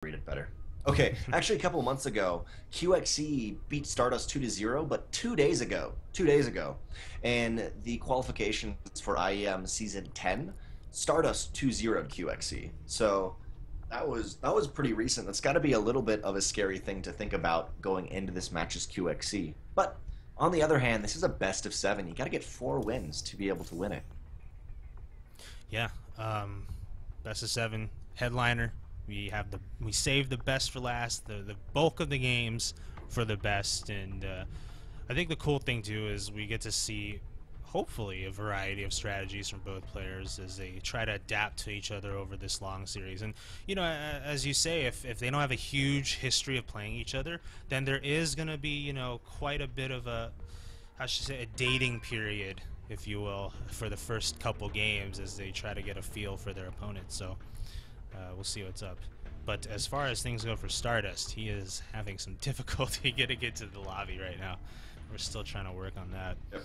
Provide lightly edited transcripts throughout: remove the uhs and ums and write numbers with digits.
read it better. Okay, actually, a couple of months ago, QXE beat Stardust 2-0, but 2 days ago, in the qualifications for IEM Season 10, Stardust 2-0 QXE. So that was pretty recent. That's got to be a little bit of a scary thing to think about going into this match as QXE. But on the other hand, this is a best of 7. You got to get 4 wins to be able to win it. Yeah, best of 7 headliner. We saved the best for last, the bulk of the games for the best, and I think the cool thing too is we get to see hopefully a variety of strategies from both players as they try to adapt to each other over this long series. And you know, as you say, if they don't have a huge history of playing each other, then there is going to be, you know, quite a bit of a, I should say, a dating period, if you will, for the first couple games as they try to get a feel for their opponent. So we'll see what's up. But as far as things go for Stardust, he is having some difficulty getting into the lobby right now. We're still trying to work on that. Yep.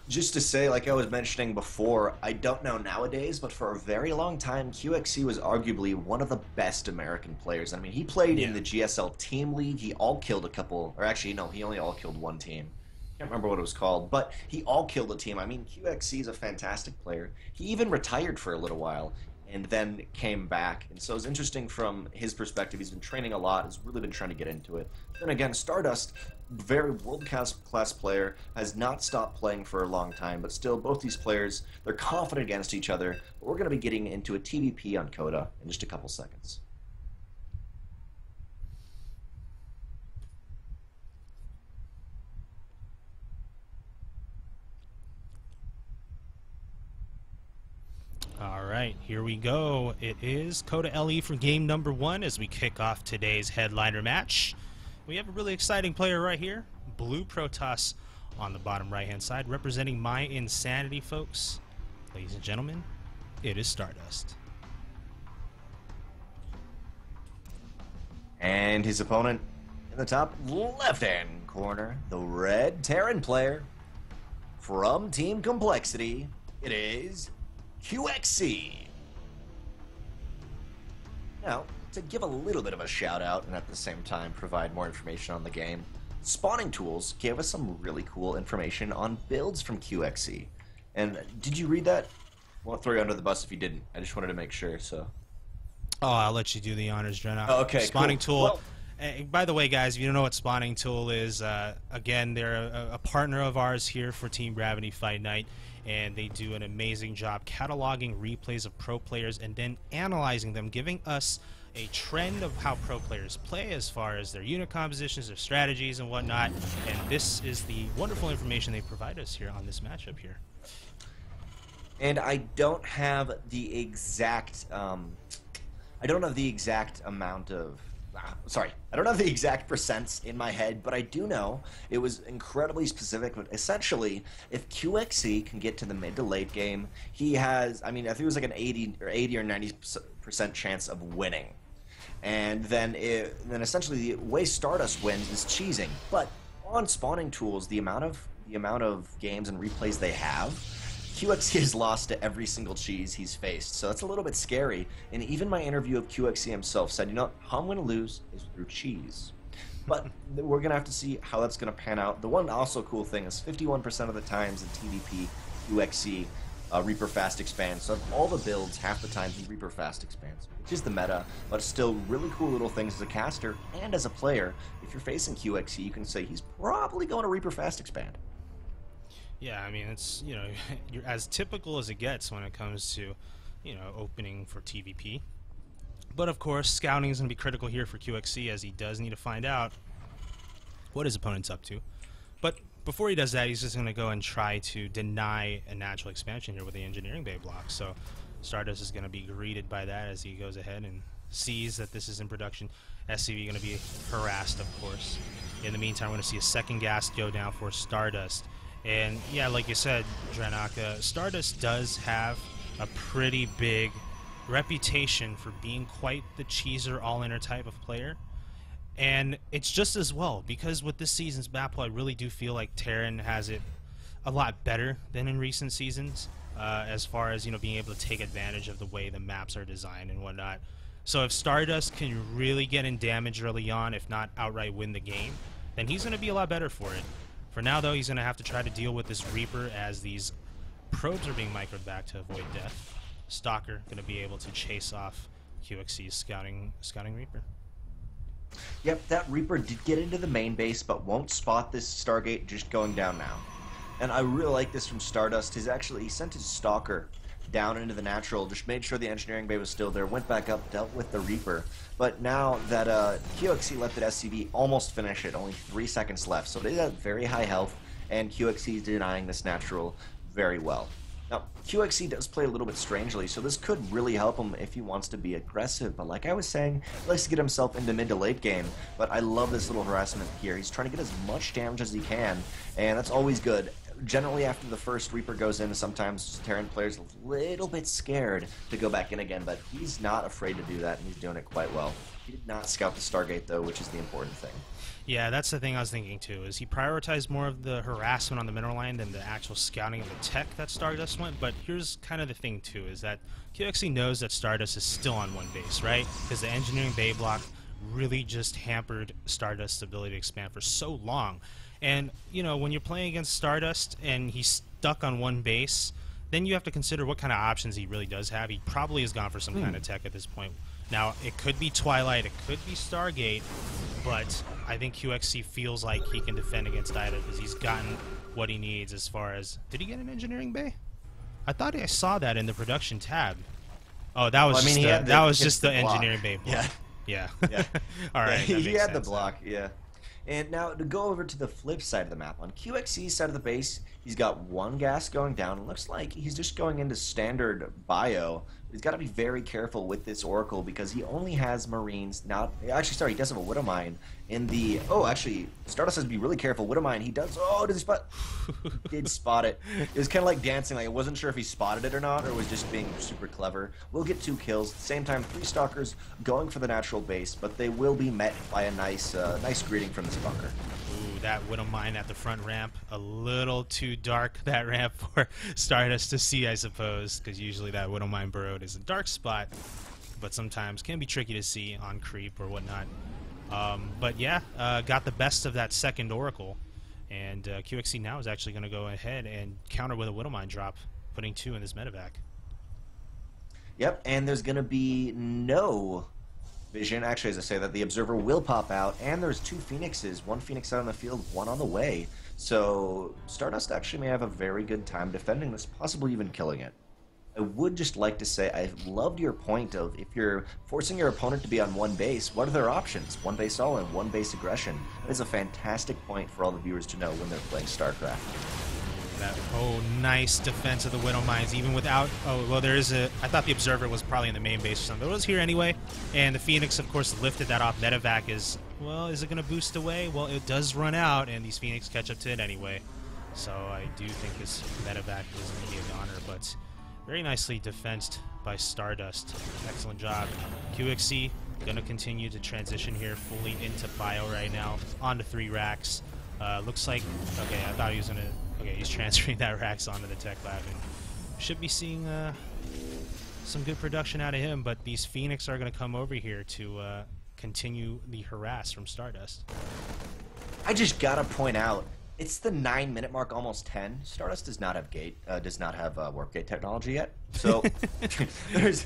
Just to say, like I was mentioning before, I don't know nowadays, but for a very long time, QXE was arguably one of the best American players. I mean, he played in the GSL Team League. He all-killed a couple, or actually, no, he only all-killed one team. Can't remember what it was called, but he all-killed a team. I mean, QXE is a fantastic player. He even retired for a little while and then came back. And so it's interesting from his perspective. He's been training a lot, has really been trying to get into it. Then again, Stardust, very world-class player, has not stopped playing for a long time, but still, both these players, they're confident against each other. But we're going to be getting into a TVP on Coda in just a couple seconds. All right, here we go. It is Coda LE for game number 1 as we kick off today's headliner match. We have a really exciting player right here, Blue Protoss on the bottom right-hand side, representing my insanity, folks. Ladies and gentlemen, it is Stardust. And his opponent in the top left-hand corner, the red Terran player from Team Complexity, it is QXE. Now, to give a little bit of a shout out and at the same time provide more information on the game, Spawning Tools gave us some really cool information on builds from QXE. And did you read that? I won't throw you under the bus if you didn't. I just wanted to make sure, so. Oh, I'll let you do the honors, Drenna. Oh, okay, Spawning cool. Tool. Well, By the way, guys, if you don't know what Spawning Tool is, again, they're a partner of ours here for Team Gravity Fight Night, and they do an amazing job cataloging replays of pro players and then analyzing them, giving us a trend of how pro players play as far as their unit compositions, their strategies, and whatnot. And this is the wonderful information they provide us here on this matchup here. and I don't have the exact amount of I don't have the exact percents in my head, but I do know it was incredibly specific. But essentially, if QXE can get to the mid to late game, he has, I mean, I think it was like an 80 or 90% chance of winning. And then essentially the way Stardust wins is cheesing. But on Spawning Tools, the amount of games and replays they have, QXE has lost to every single cheese he's faced, so that's a little bit scary. And even my interview of QXE himself said, you know, how I'm going to lose is through cheese. But we're going to have to see how that's going to pan out. The one also cool thing is 51% of the times in TVP, QXE Reaper Fast expands. So of all the builds, half the time he Reaper Fast expands, which is the meta, but still really cool little things as a caster and as a player. If you're facing QXE, you can say he's probably going to Reaper Fast expand. Yeah, I mean, it's, you know, you're as typical as it gets when it comes to, you know, opening for TVP. But of course, scouting is going to be critical here for QXE, as he does need to find out what his opponent's up to. But before he does that, he's just going to go and try to deny a natural expansion here with the engineering bay block. So Stardust is going to be greeted by that as he goes ahead and sees that this is in production. SCV going to be harassed, of course. In the meantime, we're going to see a second gas go down for Stardust. And yeah, like you said, Dranaka, Stardust does have a pretty big reputation for being quite the cheeser all-inner type of player. And it's just as well, because with this season's map pool, I really do feel like Terran has it a lot better than in recent seasons, as far as, you know, being able to take advantage of the way the maps are designed and whatnot. So if Stardust can really get in damage early on, if not outright win the game, then he's going to be a lot better for it. For now, though, he's going to have to try to deal with this Reaper as these probes are being microed back to avoid death. Stalker going to be able to chase off QXC's scouting Reaper. Yep, that Reaper did get into the main base, but won't spot this Stargate just going down now. And I really like this from Stardust. He sent his Stalker down into the natural, just made sure the engineering bay was still there, went back up, dealt with the Reaper. But now that QXC let that SCV almost finish it, only 3 seconds left, so they got very high health, and QXC is denying this natural very well. Now, QXC does play a little bit strangely, so this could really help him if he wants to be aggressive. But like I was saying, he likes to get himself into mid to late game. But I love this little harassment here. He's trying to get as much damage as he can, and that's always good. Generally, after the first Reaper goes in, sometimes Terran players are a little bit scared to go back in again, but he's not afraid to do that, and he's doing it quite well. He did not scout the Stargate, though, which is the important thing. Yeah, that's the thing I was thinking too, is he prioritized more of the harassment on the mineral line than the actual scouting of the tech that Stardust went. But here's kind of the thing too, is that QXC knows that Stardust is still on one base, right? Because the engineering bay block really just hampered Stardust's ability to expand for so long. And, you know, when you're playing against Stardust and he's stuck on one base, then you have to consider what kind of options he really does have. He probably has gone for some kind of tech at this point. Now, it could be Twilight, it could be Stargate, but I think QXC feels like he can defend against either because he's gotten what he needs as far as... Did he get an engineering bay? I thought I saw that in the production tab. Oh, that was just the engineering bay block. Yeah. Yeah. All right. Yeah, he had the block, yeah. And now to go over to the flip side of the map, on QXC's side of the base, he's got one gas going down. It looks like he's just going into standard bio. He's got to be very careful with this Oracle because he only has Marines. Actually, sorry, he does have a Widow Mine in the... Oh, actually, Stardust has to be really careful. Widow Mine, he does... Oh, does he spot... He did spot it. It was kind of like dancing. Like, I wasn't sure if he spotted it or not, or was just being super clever. We'll get 2 kills. At the same time, 3 Stalkers going for the natural base, but they will be met by a nice greeting from this bunker. Ooh, that Widow Mine at the front ramp. A little too dark, that ramp, for Stardust to see, I suppose, because usually that Widow Mine burrowed is a dark spot, but sometimes can be tricky to see on creep or whatnot. But yeah, got the best of that second Oracle, and QXC now is actually going to go ahead and counter with a Widow Mine drop, putting 2 in this medevac. Yep, and there's going to be no vision. Actually, as I say that, the Observer will pop out, and there's 2 Phoenixes. 1 Phoenix out on the field, 1 on the way. So Stardust actually may have a very good time defending this, possibly even killing it. I would just like to say I loved your point of if you're forcing your opponent to be on one base, what are their options? One base all in, one base aggression. That is a fantastic point for all the viewers to know when they're playing StarCraft. Nice defense of the Widow Mines, even without... Oh, well, there is a... I thought the Observer was probably in the main base or something, but it was here anyway. And the Phoenix, of course, lifted that off. Medevac is... Well, is it going to boost away? Well, it does run out, and these Phoenix catch up to it anyway. So I do think this Medevac is going to be a goner, but very nicely defensed by Stardust. Excellent job. QXC going to continue to transition here fully into bio right now. On to 3 racks. Looks like... Okay, I thought he was going to... Okay, he's transferring that racks onto the tech lab, and should be seeing some good production out of him, but these Phoenix are going to come over here to continue the harass from Stardust. I just gotta point out, it's the 9-minute mark, almost 10. Stardust does not have warp gate technology yet, so there's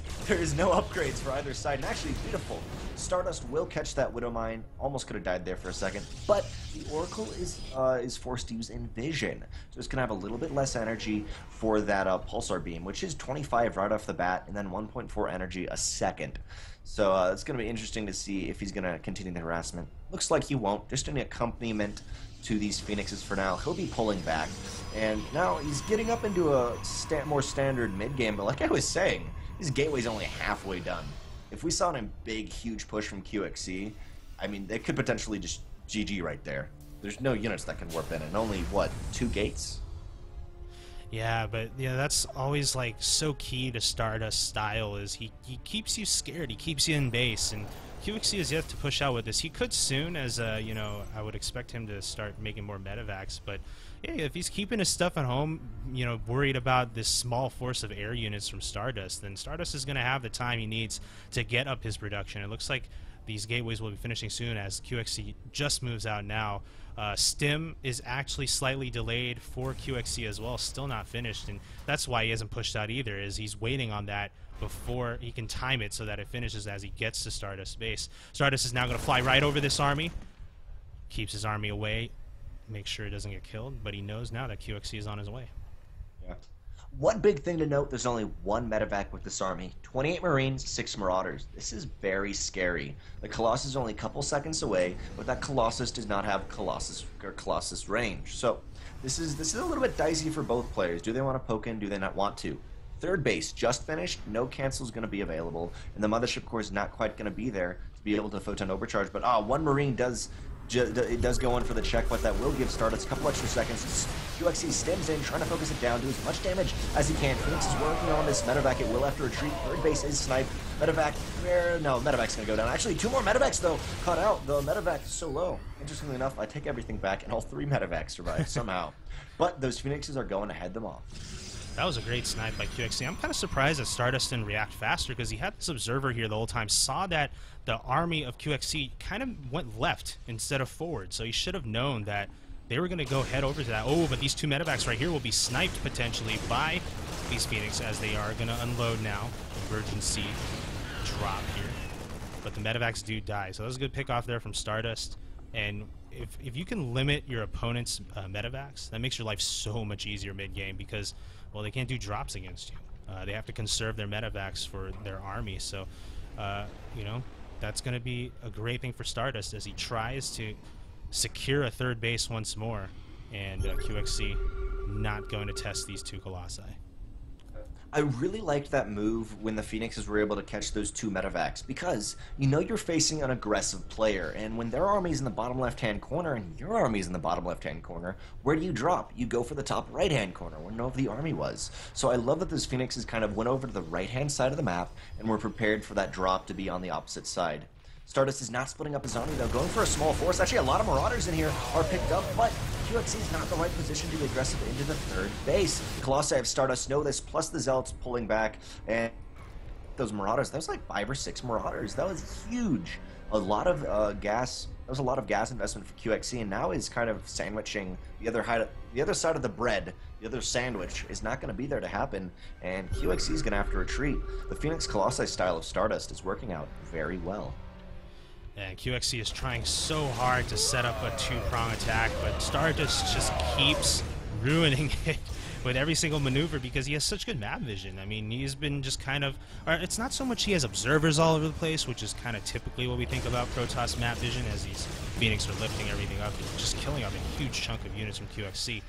no upgrades for either side. And actually, beautiful. Stardust will catch that Widow Mine. Almost could have died there for a second, but the Oracle is forced to use Envision, so it's gonna have a little bit less energy for that Pulsar beam, which is 25 right off the bat, and then 1.4 energy a second. So it's going to be interesting to see if he's going to continue the harassment. Looks like he won't, just an accompaniment to these Phoenixes for now. He'll be pulling back, and now he's getting up into a more standard mid-game, but like I was saying, his gateway's only halfway done. If we saw a big, huge push from QXC, I mean, they could potentially just GG right there. There's no units that can warp in, and only, what, 2 gates? Yeah, but yeah, that's always like so key to Stardust style is he keeps you scared, he keeps you in base, and QXC is yet to push out with this. He could soon, as you know, I would expect him to start making more medevacs. But yeah, if he's keeping his stuff at home, you know, worried about this small force of air units from Stardust, then Stardust is going to have the time he needs to get up his production. It looks like these gateways will be finishing soon as QXC just moves out now. Stim is actually slightly delayed for QXC as well, still not finished, and that's why he hasn't pushed out either, is he's waiting on that before he can time it so that it finishes as he gets to Stardust base. Stardust is now going to fly right over this army, keeps his army away, make sure he doesn't get killed, but he knows now that QXC is on his way. Yeah. One big thing to note, there's only one medevac with this army. 28 Marines, 6 Marauders. This is very scary. The Colossus is only a couple seconds away, but that Colossus does not have Colossus range. So this is a little bit dicey for both players. Do they want to poke in? Do they not want to? Third base just finished. No cancel is going to be available, and the Mothership Core is not quite going to be there to be able to photon overcharge. But one Marine does go in for the check, but that will give Stardust a couple extra seconds. QXC stems in, trying to focus it down, do as much damage as he can. Phoenix is working on this medevac. It will have to retreat. Third base is sniped. Medevac, no, medevac's going to go down. Actually, 2 more medevacs, though, caught out. The medevac is so low. Interestingly enough, I take everything back, and all 3 medevacs survive somehow. But those Phoenixes are going to head them off. That was a great snipe by QXC. I'm kind of surprised that Stardust didn't react faster, because he had this observer here the whole time, saw that the army of QXC kind of went left instead of forward, so he should have known that they were going to go head over to that. Oh, but these 2 medevacs right here will be sniped potentially by these Phoenix as they are going to unload now. Emergency drop here. But the medevacs do die, so that was a good pick off there from Stardust. And if you can limit your opponent's medevacs, that makes your life so much easier mid-game, because, well, they can't do drops against you. They have to conserve their medevacs for their army, so, you know, that's going to be a great thing for Stardust as he tries to secure a third base once more, and QXC not going to test these 2 Colossi. I really liked that move when the Phoenixes were able to catch those 2 medevacs, because you know you're facing an aggressive player, and when their army's in the bottom left-hand corner and your army's in the bottom left-hand corner, where do you drop? You go for the top right-hand corner where no of the army was. So I love that those Phoenixes kind of went over to the right-hand side of the map and were prepared for that drop to be on the opposite side. Stardust is not splitting up his army, though, going for a small force. Actually, a lot of Marauders in here are picked up, but QXC is not in the right position to be aggressive into the third base. Colossi of Stardust know this, plus the Zealots pulling back, and those Marauders, that was like 5 or 6 Marauders. That was huge. A lot of gas. That was a lot of gas investment for QXC, and now is kind of sandwiching the other side of the bread. The other sandwich is not going to be there to happen, and QXC is going to have to retreat. The Phoenix Colossi style of Stardust is working out very well. And QXC is trying so hard to set up a 2-prong attack, but Stardust just keeps ruining it with every single maneuver because he has such good map vision. I mean, he's been just kind of... it's not so much he has observers all over the place, which is kind of typically what we think about Protoss map vision, as these Phoenix are lifting everything up and just killing off a huge chunk of units from QXC.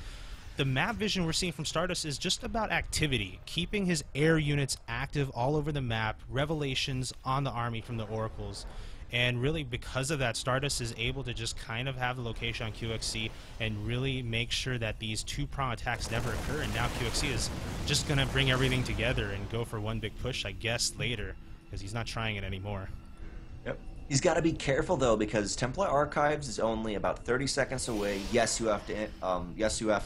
The map vision we're seeing from Stardust is just about activity, keeping his air units active all over the map, revelations on the army from the oracles. And really, because of that, Stardust is able to just kind of have the location on QXC and really make sure that these 2-prong attacks never occur. And now QXC is just going to bring everything together and go for one big push, I guess, later, because he's not trying it anymore. Yep. He's got to be careful, though, because Templar Archives is only about 30 seconds away. Yes, you have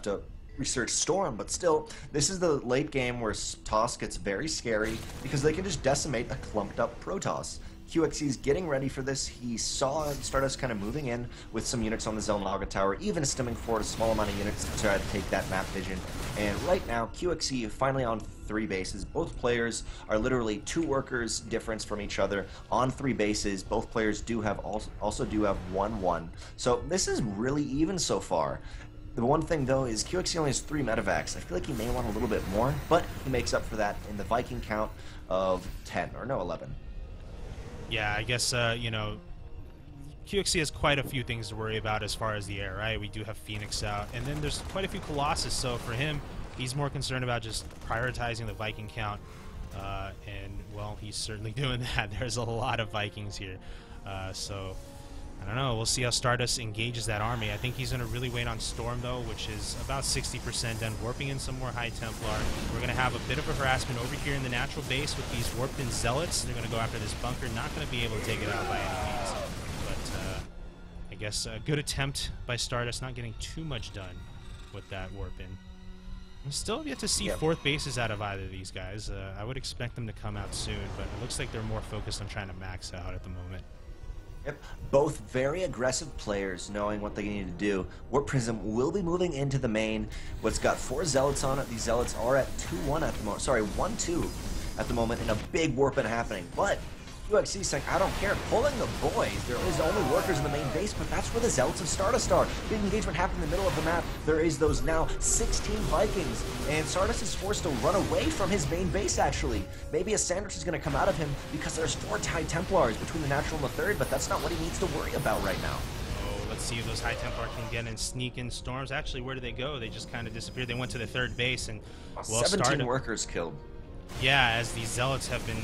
to research Storm, but still, this is the late game where TOS gets very scary because they can just decimate a clumped up Protoss. QXC is getting ready for this. He saw Stardust kind of moving in with some units on the Zelnaga Tower, even stemming forward a small amount of units to try to take that map vision. And right now, QXC finally on 3 bases. Both players are literally 2 workers difference from each other on 3 bases. Both players do have also do have 1-1. So this is really even so far. The one thing, though, is QXC only has 3 medevacs. I feel like he may want a little bit more, but he makes up for that in the Viking count of 10, or no, 11. Yeah, I guess, you know, QXC has quite a few things to worry about as far as the air, right? We do have Phoenix out, and then there's quite a few Colossus, so for him, he's more concerned about just prioritizing the Viking count, and, well, he's certainly doing that. There's a lot of Vikings here, so I don't know. We'll see how Stardust engages that army. I think he's going to really wait on Storm, though, which is about 60% done. Warping in some more High Templar. We're going to have a bit of a harassment over here in the natural base with these warped-in Zealots. They're going to go after this bunker. Not going to be able to take it out by any means. But I guess a good attempt by Stardust, not getting too much done with that warp-in. Still yet to see fourth bases out of either of these guys. I would expect them to come out soon, but it looks like they're more focused on trying to max out at the moment. Yep. Both very aggressive players knowing what they need to do. Warp Prism will be moving into the main. What's got 4 Zealots on it. These Zealots are at 2-1 at the moment. Sorry, 1-2 at the moment, and a big warping happening. But QXC saying, I don't care, pulling the boys. There is only workers in the main base, but that's where the Zealots of Stardust are. Big engagement happened in the middle of the map. There is those now 16 Vikings, and Stardust is forced to run away from his main base, actually. Maybe a sandwich is going to come out of him because there's 4 High Templars between the natural and the third, but that's not what he needs to worry about right now. Oh, let's see if those High Templar can get and sneak in Storms. Actually, where did they go? They just kind of disappeared. They went to the third base, and well, 17 workers killed. Yeah, as these Zealots have been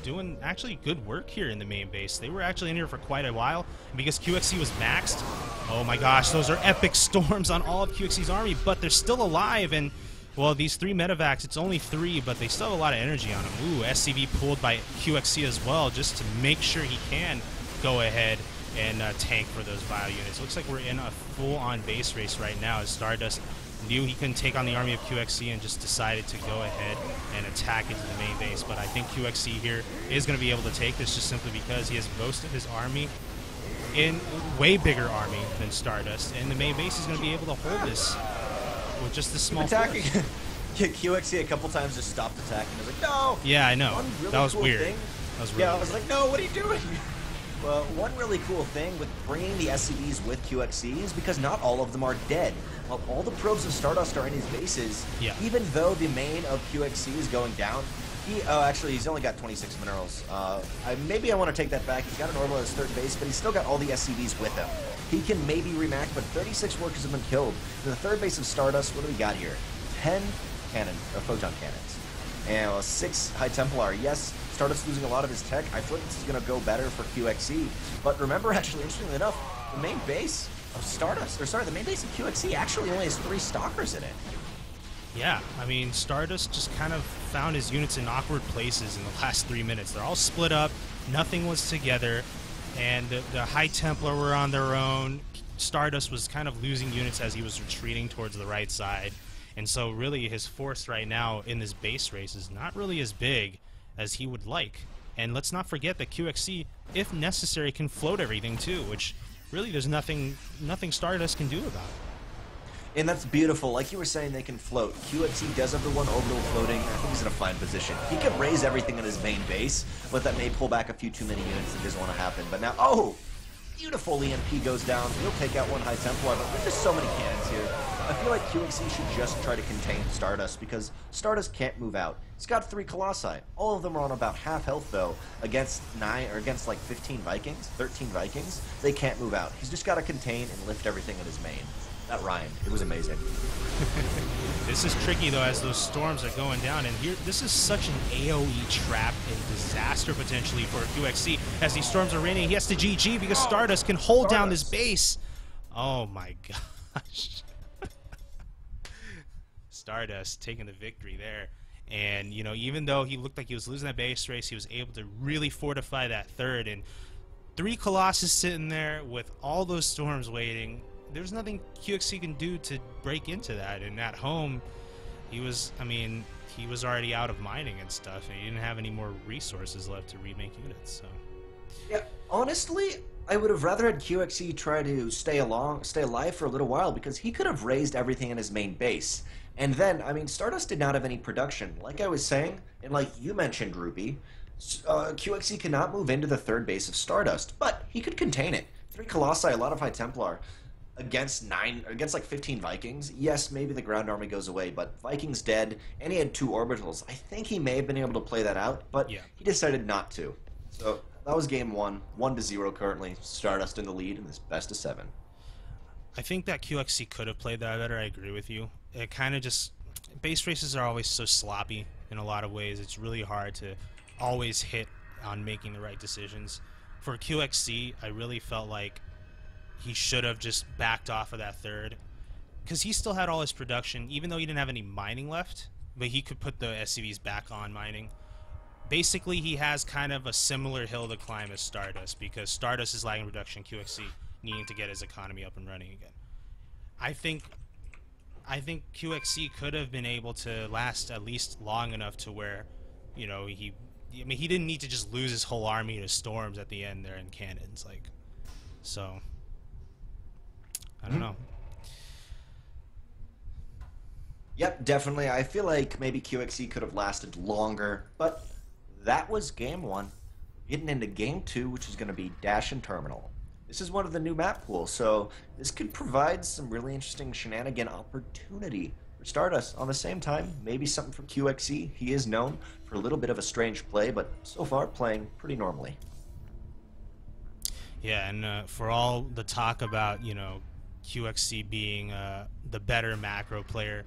doing actually good work here in the main base. They were actually in here for quite a while. And because QXC was maxed, oh my gosh, those are epic storms on all of QXC's army, but they're still alive. And, well, these 3 medevacs, it's only 3, but they still have a lot of energy on them. Ooh, SCV pulled by QXC as well, just to make sure he can go ahead and tank for those bio units. Looks like we're in a full-on base race right now as Stardust knew he couldn't take on the army of QXC and just decided to go ahead and attack into the main base. But I think QXC here is going to be able to take this just simply because he has most of his army in way bigger army than Stardust, and the main base is going to be able to hold this with just this small attacking. Yeah, QXC a couple times just stopped attacking. I was like, no. Yeah, I know. Really that was cool weird. Thing. That was really I was like, no, what are you doing? Well, one really cool thing with bringing the SCVs with QXC is because not all of them are dead. While all the probes of Stardust are in his bases, even though the main of QXC is going down, actually, he's only got 26 minerals. Maybe I want to take that back. He's got an orbital at his third base, but he's still got all the SCVs with him. He can maybe remax, but 36 workers have been killed. In the third base of Stardust, what do we got here? 10 photon cannons. And 6 High Templar. Yes, Stardust losing a lot of his tech. I feel like this is going to go better for QXC. But remember, actually, interestingly enough, the main base of Stardust, the main base of QXC actually only has 3 stalkers in it. Yeah, I mean, Stardust just kind of found his units in awkward places in the last 3 minutes. They're all split up, nothing was together, and the High Templar were on their own. Stardust was kind of losing units as he was retreating towards the right side. And so really his force right now in this base race is not really as big as he would like. And let's not forget that QXC, if necessary, can float everything too, which really there's nothing Stardust can do about it. And that's beautiful. Like you were saying, they can float. QXC does have the one orbital floating. I think he's in a fine position. He can raise everything in his main base, but that may pull back a few too many units that doesn't want to happen. But now, oh! Beautiful EMP goes down. He'll take out 1 High Templar, but there's just so many cannons here. I feel like QXC should just try to contain Stardust because Stardust can't move out. He's got 3 Colossi. All of them are on about half health though. Against like 15 Vikings, 13 Vikings, they can't move out. He's just got to contain and lift everything in his main. That rhymed. It was amazing. This is tricky though as those storms are going down, and here this is such an AoE trap and disaster potentially for QXC. As these storms are raining, he has to GG because Stardust can hold down this base. Oh my gosh. Stardust taking the victory there. And, you know, even though he looked like he was losing that base race, he was able to really fortify that third. And 3 Colossus sitting there with all those storms waiting. There's nothing QXC can do to break into that. And at home, he was already out of mining and stuff. And he didn't have any more resources left to remake units. So, yeah, honestly, I would have rather had QXC try to stay alive for a little while because he could have raised everything in his main base. And then, I mean, Stardust did not have any production. Like I was saying, and like you mentioned, Ruby, QXC cannot move into the third base of Stardust, but he could contain it. 3 Colossi, a lot of High Templar, against like 15 Vikings. Yes, maybe the ground army goes away, but Vikings dead, and he had 2 orbitals. I think he may have been able to play that out, but he decided not to. So that was game 1, 1-0 currently. Stardust in the lead in this best of 7. I think that QXC could have played that better. I agree with you. It kind of just, base races are always so sloppy in a lot of ways. It's really hard to always hit on making the right decisions. For QXC, I really felt like he should have just backed off of that third, because he still had all his production, even though he didn't have any mining left. But he could put the SCVs back on mining. Basically, he has kind of a similar hill to climb as Stardust, because Stardust is lagging production, QXC needing to get his economy up and running again. I think QXC could have been able to last at least long enough to where, you know, he didn't need to just lose his whole army to storms at the end there in cannons, like, so I don't know. Yep, definitely. I feel like maybe QXC could have lasted longer, but that was game 1. Getting into game 2, which is going to be Dash and Terminal. This is one of the new map pools, so this could provide some really interesting shenanigan opportunity for Stardust. On the same time, maybe something for QXC. He is known for a little bit of a strange play, but so far playing pretty normally. Yeah, and for all the talk about, you know, QXC being the better macro player,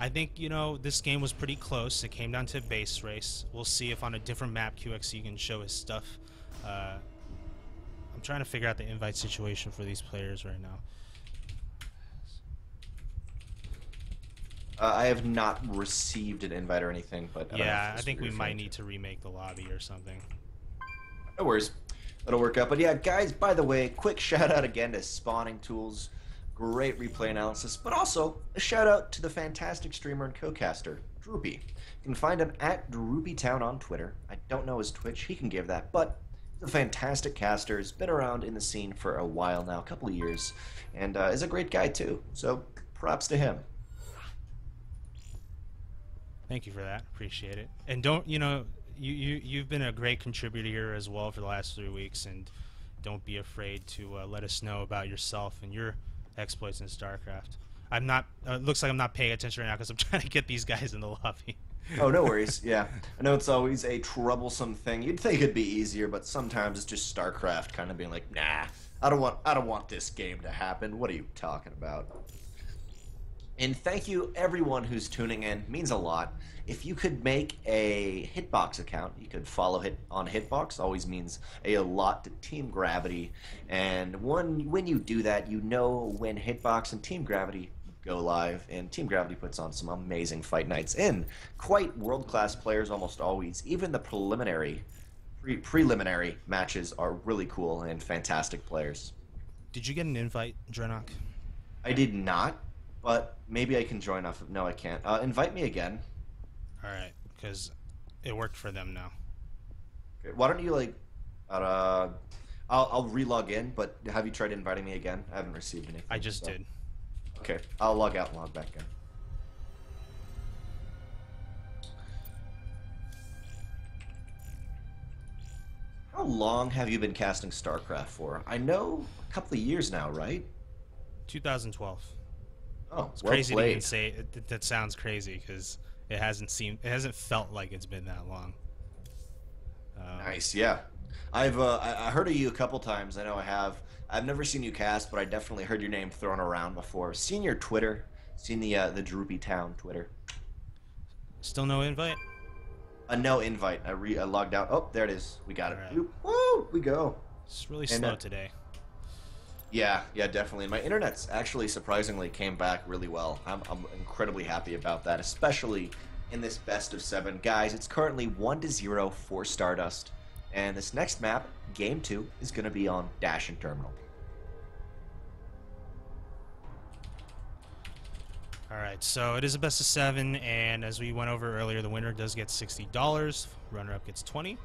I think, you know, this game was pretty close. It came down to a base race. We'll see if on a different map QXC can show his stuff. I'm trying to figure out the invite situation for these players right now. I have not received an invite or anything, but yeah, I think we might need to remake the lobby or something. No worries. That'll work out. But yeah, guys, by the way, quick shout out again to Spawning Tools. Great replay analysis, but also a shout out to the fantastic streamer and co-caster, Droopy. You can find him at DroopyTown on Twitter. I don't know his Twitch, he can give that, but he's a fantastic caster, has been around in the scene for a while now, a couple of years, and is a great guy too, so props to him. Thank you for that, appreciate it. And don't, you know, you've been a great contributor here as well for the last 3 weeks, and don't be afraid to let us know about yourself and your exploits in StarCraft. I'm not. Looks like I'm not paying attention right now because I'm trying to get these guys in the lobby. Oh, no worries. Yeah, I know it's always a troublesome thing. You'd think it'd be easier, but sometimes it's just StarCraft kind of being like, nah, I don't want this game to happen. What are you talking about? And thank you everyone who's tuning in. It means a lot. If you could make a Hitbox account, you could follow on Hitbox. Always means a lot to Team Gravity. And when you do that, you know when Hitbox and Team Gravity go live. And Team Gravity puts on some amazing fight nights and quite world-class players almost always. Even the preliminary matches are really cool and fantastic players. Did you get an invite, Drenok? I did not. But maybe I can join off of... No, I can't. Invite me again. Alright, because it worked for them now. Okay, why don't you, like... I'll re-log in, but have you tried inviting me again? I haven't received anything. I just did. Okay, I'll log out and log back in. How long have you been casting StarCraft for? I know a couple of years now, right? 2012. Oh, it's well crazy played. to even say it. That sounds crazy because it hasn't felt like it's been that long. Nice, yeah. I heard of you a couple times. I know I have. I've never seen you cast, but I definitely heard your name thrown around before. Seen your Twitter, seen the Droopy Town Twitter. Still no invite? No invite. I logged out. Oh, there it is. We got it. Right. Woo! We go. It's really slow today. Yeah, definitely. My internet's actually surprisingly came back really well. I'm incredibly happy about that, especially in this best of 7. Guys, it's currently 1-0 for Stardust, and this next map, Game 2, is going to be on Dash and Terminal. Alright, so it is a best of 7, and as we went over earlier, the winner does get $60, runner-up gets 20,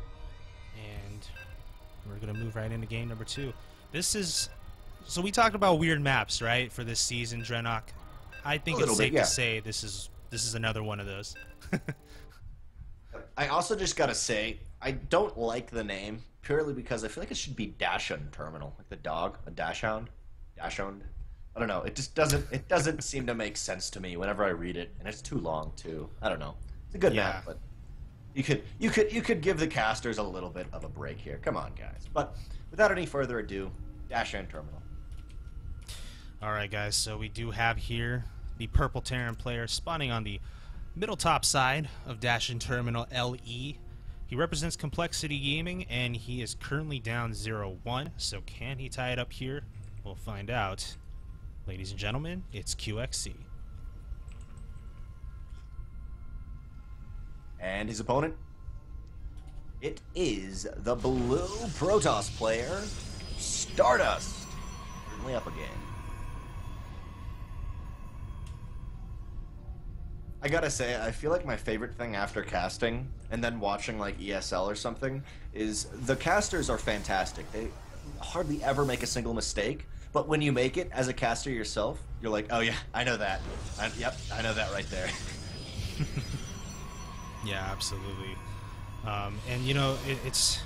and we're going to move right into game number 2. This is... So we talked about weird maps, right, for this season, Drenok. I think it's safe to say this is another one of those. I also just gotta say, I don't like the name purely because I feel like it should be Dashhound Terminal, like the dog, a Dashhound. I don't know. It just doesn't seem to make sense to me whenever I read it, and it's too long too. I don't know. It's a good map, but you could give the casters a little bit of a break here. Come on, guys. But without any further ado, Dashhound Terminal. Alright guys, so we do have here the Purple Terran player spawning on the middle top side of Dash and Terminal LE. He represents Complexity Gaming, and he is currently down 0-1, so can he tie it up here We'll find out. Ladies and gentlemen, it's QXC. And his opponent? It is the blue Protoss player, Stardust. Certainly up again. I gotta say, I feel like my favorite thing after casting, and then watching like ESL or something, is the casters are fantastic. They hardly ever make a single mistake, but when you make it as a caster yourself, you're like, oh yeah, I know that. Yep, I know that right there. Yeah, absolutely. And you know, it's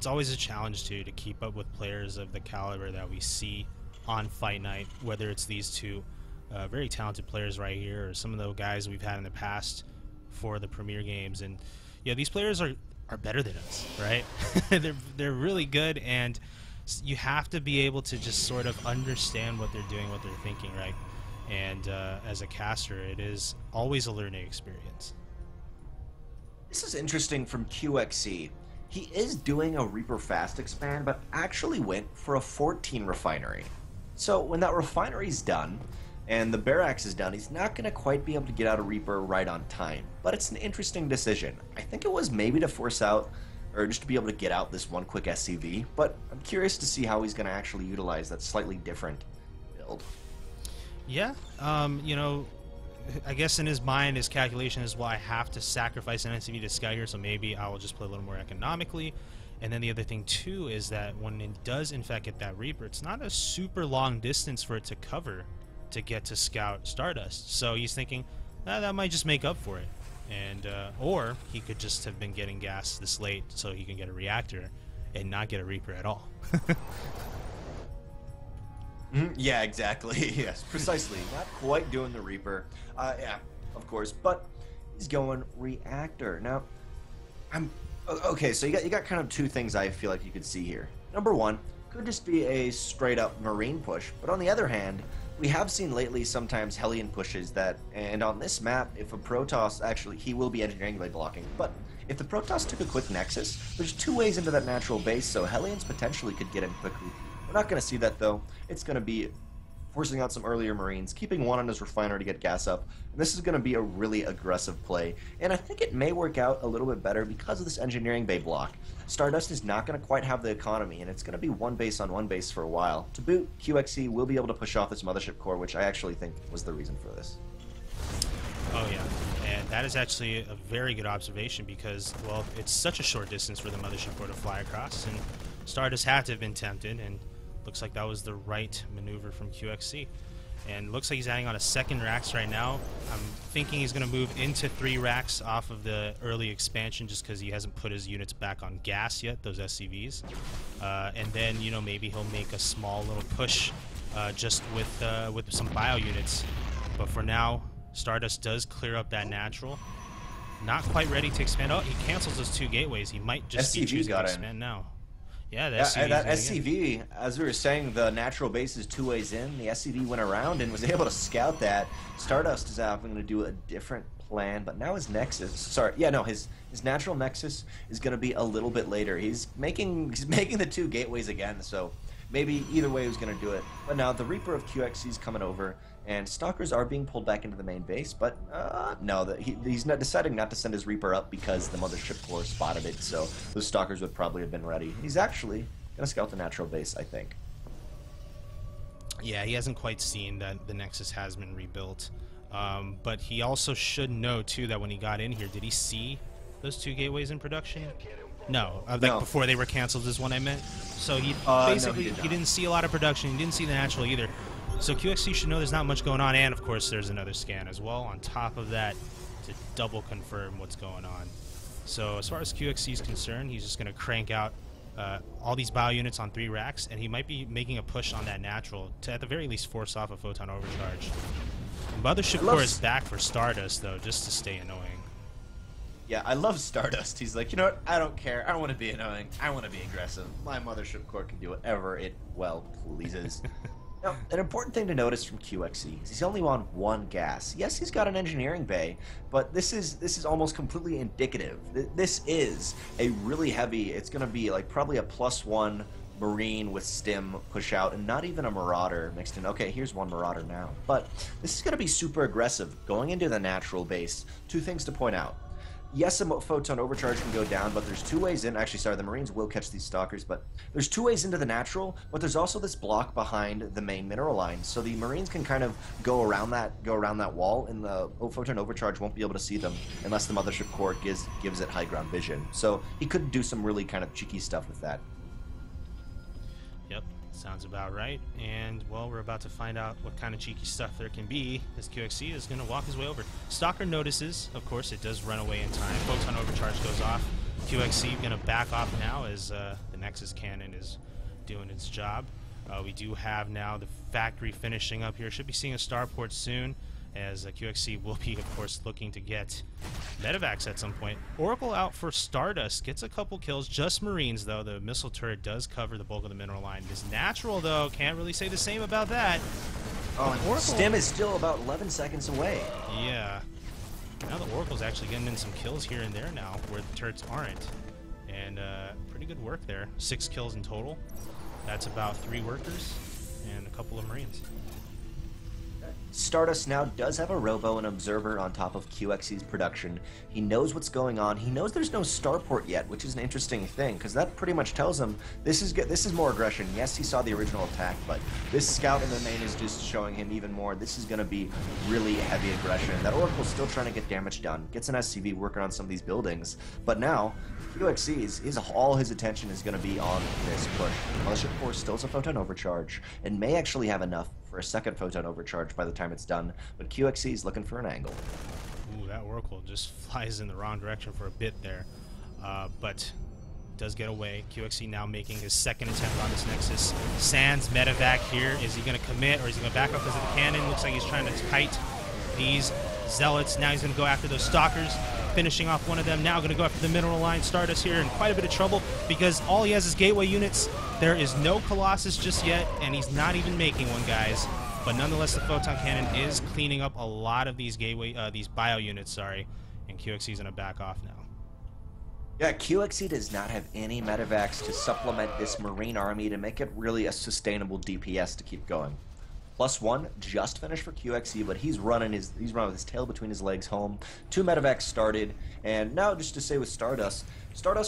always a challenge too to keep up with players of the caliber that we see on Fight Night, whether it's these two very talented players right here, or some of the guys we've had in the past for the Premier games. And yeah, these players are better than us, right? they're really good, and you have to be able to just sort of understand what they're doing, what they're thinking, right? And as a caster, it is always a learning experience. This is interesting from QXC. He is doing a Reaper fast expand, but actually went for a 14 refinery. So when that refinery's done, and the barracks is done, he's not going to quite be able to get out a Reaper right on time. But it's an interesting decision. I think it was maybe to force out, or just to be able to get out this one quick SCV, but I'm curious to see how he's going to actually utilize that slightly different build. Yeah, you know, I guess in his mind, his calculation is, well, I have to sacrifice an SCV to Sky here, so maybe I will just play a little more economically. And then the other thing, too, is that when it does, in fact, get that Reaper, it's not a super long distance for it to cover to get to scout Stardust. So he's thinking, that might just make up for it. And or he could just have been getting gas this late so he can get a reactor and not get a Reaper at all. Yeah, exactly. Yes, precisely. Not quite doing the Reaper. Yeah, of course. But he's going reactor. Now, okay, so you got kind of two things I feel like you could see here. Number one, could just be a straight up Marine push. But on the other hand, we have seen lately sometimes Hellion pushes that, and on this map, if a Protoss, actually, he will be engineering by blocking, but if the Protoss took a quick Nexus, there's two ways into that natural base, so Hellions potentially could get in quickly. We're not going to see that, though. It's going to be forcing out some earlier Marines, keeping one on his refiner to get gas up, and this is going to be a really aggressive play, and I think it may work out a little bit better because of this engineering bay block. Stardust is not going to quite have the economy, and it's going to be one base on one base for a while. To boot, QXC will be able to push off this mothership core, which I actually think was the reason for this. Oh yeah, and that is actually a very good observation because, well, it's such a short distance for the mothership core to fly across, and Stardust had to have been tempted, and looks like that was the right maneuver from QXC. And looks like he's adding on a second racks right now. I'm thinking he's going to move into 3 racks off of the early expansion just because he hasn't put his units back on gas yet, those SCVs. And then, you know, maybe he'll make a small little push just with some bio units. But for now, Stardust does clear up that natural. Not quite ready to expand. Oh, he cancels those 2 gateways. He might just be choosing to expand now. Yeah, that SCV, as we were saying, the natural base is 2 ways in. The SCV went around and was able to scout that. Stardust is having to do a different plan, but now his Nexus, his natural Nexus is going to be a little bit later. He's making the 2 gateways again, so maybe either way he was going to do it. But now the Reaper of QXC is coming over, and Stalkers are being pulled back into the main base, but no, he's not deciding not to send his Reaper up because the mothership core spotted it, so those Stalkers would probably have been ready. He's actually going to scout the natural base, I think. Yeah, he hasn't quite seen that the Nexus has been rebuilt, but he also should know, too, that when he got in here, did he see those 2 gateways in production? No, no. Before they were canceled is what I meant. So he basically he didn't see a lot of production. He didn't see the natural either. So QXC should know there's not much going on, and of course there's another scan as well on top of that to double confirm what's going on. So as far as QXC is concerned, he's just going to crank out all these bio units on 3 racks, and he might be making a push on that natural to at the very least force off a photon overcharge. Mothership core is back for Stardust though, just to stay annoying. Yeah, I love Stardust. He's like, you know what? I don't care. I don't want to be annoying. I want to be aggressive. My mothership core can do whatever it well pleases. Now, an important thing to notice from QXC is he's only on 1 gas. Yes, he's got an engineering bay, but this is almost completely indicative. This is a really heavy, it's going to be like probably a +1 Marine with Stim push out, and not even a Marauder mixed in. Okay, here's one Marauder now. But this is going to be super aggressive. Going into the natural base, two things to point out. Yes, a photon overcharge can go down, but there's two ways in. Actually, sorry, the Marines will catch these stalkers, but there's two ways into the natural, but there's also this block behind the main mineral line. So the Marines can kind of go around that wall, and the photon overcharge won't be able to see them unless the Mothership Core gives it high ground vision. So he could do some really kind of cheeky stuff with that. Yep, sounds about right. And, well, we're about to find out what kind of cheeky stuff there can be as QXC is going to walk his way over. Stalker notices, of course, it does run away in time. Photon overcharge goes off. QXC going to back off now as the Nexus cannon is doing its job. We do have now the factory finishing up here. Should be seeing a starport soon, as QXC will be, of course, looking to get medevacs at some point. Oracle out for Stardust, gets a couple kills, just Marines, though. The missile turret does cover the bulk of the mineral line. It is natural, though. Can't really say the same about that. Oh, and Oracle, Stim is still about 11 seconds away. Yeah. Now the Oracle's actually getting in some kills here and there now, where the turrets aren't. And pretty good work there. 6 kills in total. That's about 3 workers and a couple of Marines. Stardust now does have a robo and observer on top of QXC's production. He knows what's going on. He knows there's no starport yet, which is an interesting thing, because that pretty much tells him this is more aggression. Yes, he saw the original attack, but this scout in the main is just showing him even more. This is going to be really heavy aggression. That Oracle's still trying to get damage done. Gets an SCV working on some of these buildings, but now QXC's all his attention is going to be on this push. Mothership Core still has a photon overcharge and may actually have enough for a second photon overcharge by the time it's done, but QXC is looking for an angle. Ooh, that Oracle just flies in the wrong direction for a bit there, but does get away. QXC now making his second attempt on this Nexus. Sans medevac here. Is he going to commit, or is he going to back up because of the cannon? Looks like he's trying to kite these Zealots. Now he's going to go after those Stalkers, finishing off one of them. Now going to go after the mineral line. Stardust here in quite a bit of trouble because all he has is gateway units. There is no Colossus just yet, and he's not even making one, guys. But nonetheless, the photon cannon is cleaning up a lot of these these bio units, sorry, and QXC's going to back off now. Yeah, QXC does not have any medevacs to supplement this Marine army to make it really a sustainable DPS to keep going. +1 just finished for QXC, but he's running with his tail between his legs home. 2 medevacs started, and now just to say with Stardust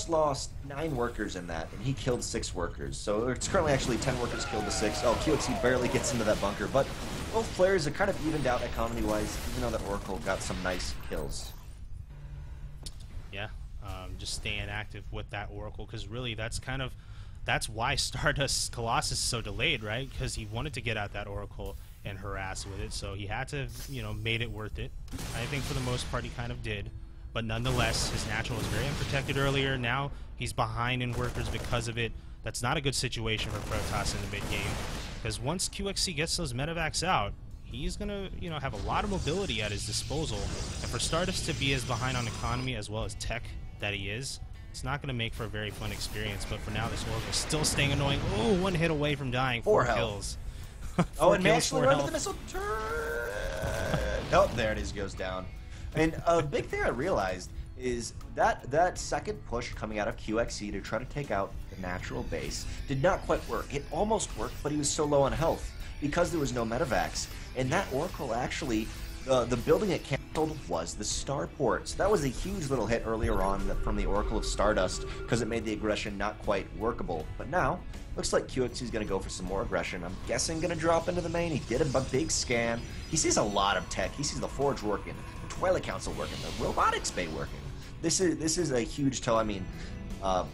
lost 9 workers in that, and he killed 6 workers. So it's currently actually 10 workers killed to 6. Oh, QXC barely gets into that bunker, but both players are kind of evened out economy-wise, even though that Oracle got some nice kills. Yeah, just staying active with that Oracle, because really that's why Stardust's Colossus is so delayed, right? Because he wanted to get out that Oracle and harass with it, so he had to, made it worth it. I think for the most part he kind of did, but nonetheless, his natural was very unprotected earlier. Now he's behind in workers because of it. That's not a good situation for Protoss in the mid game, because once QXC gets those medevacs out, he's gonna, have a lot of mobility at his disposal, and for Stardust to be as behind on economy as well as tech that he is, it's not going to make for a very fun experience. But for now, this Oracle's still staying annoying. Oh, 1 hit away from dying. 4 kills. 4 and kills, 4 health. The missile turret. Oh, there it is, goes down. And a big thing I realized is that second push coming out of QXC to try to take out the natural base did not quite work. It almost worked, but he was so low on health because there was no medevacs. And that Oracle actually, the building it canceled was the starport. So that was a huge little hit earlier on from the Oracle of Stardust because it made the aggression not quite workable. But now, looks like QXC is going to go for some more aggression. I'm guessing going to drop into the main. He did a big scan. He sees a lot of tech. He sees the Forge working, the Twilight Council working, the Robotics Bay working. This is a huge tell. I mean,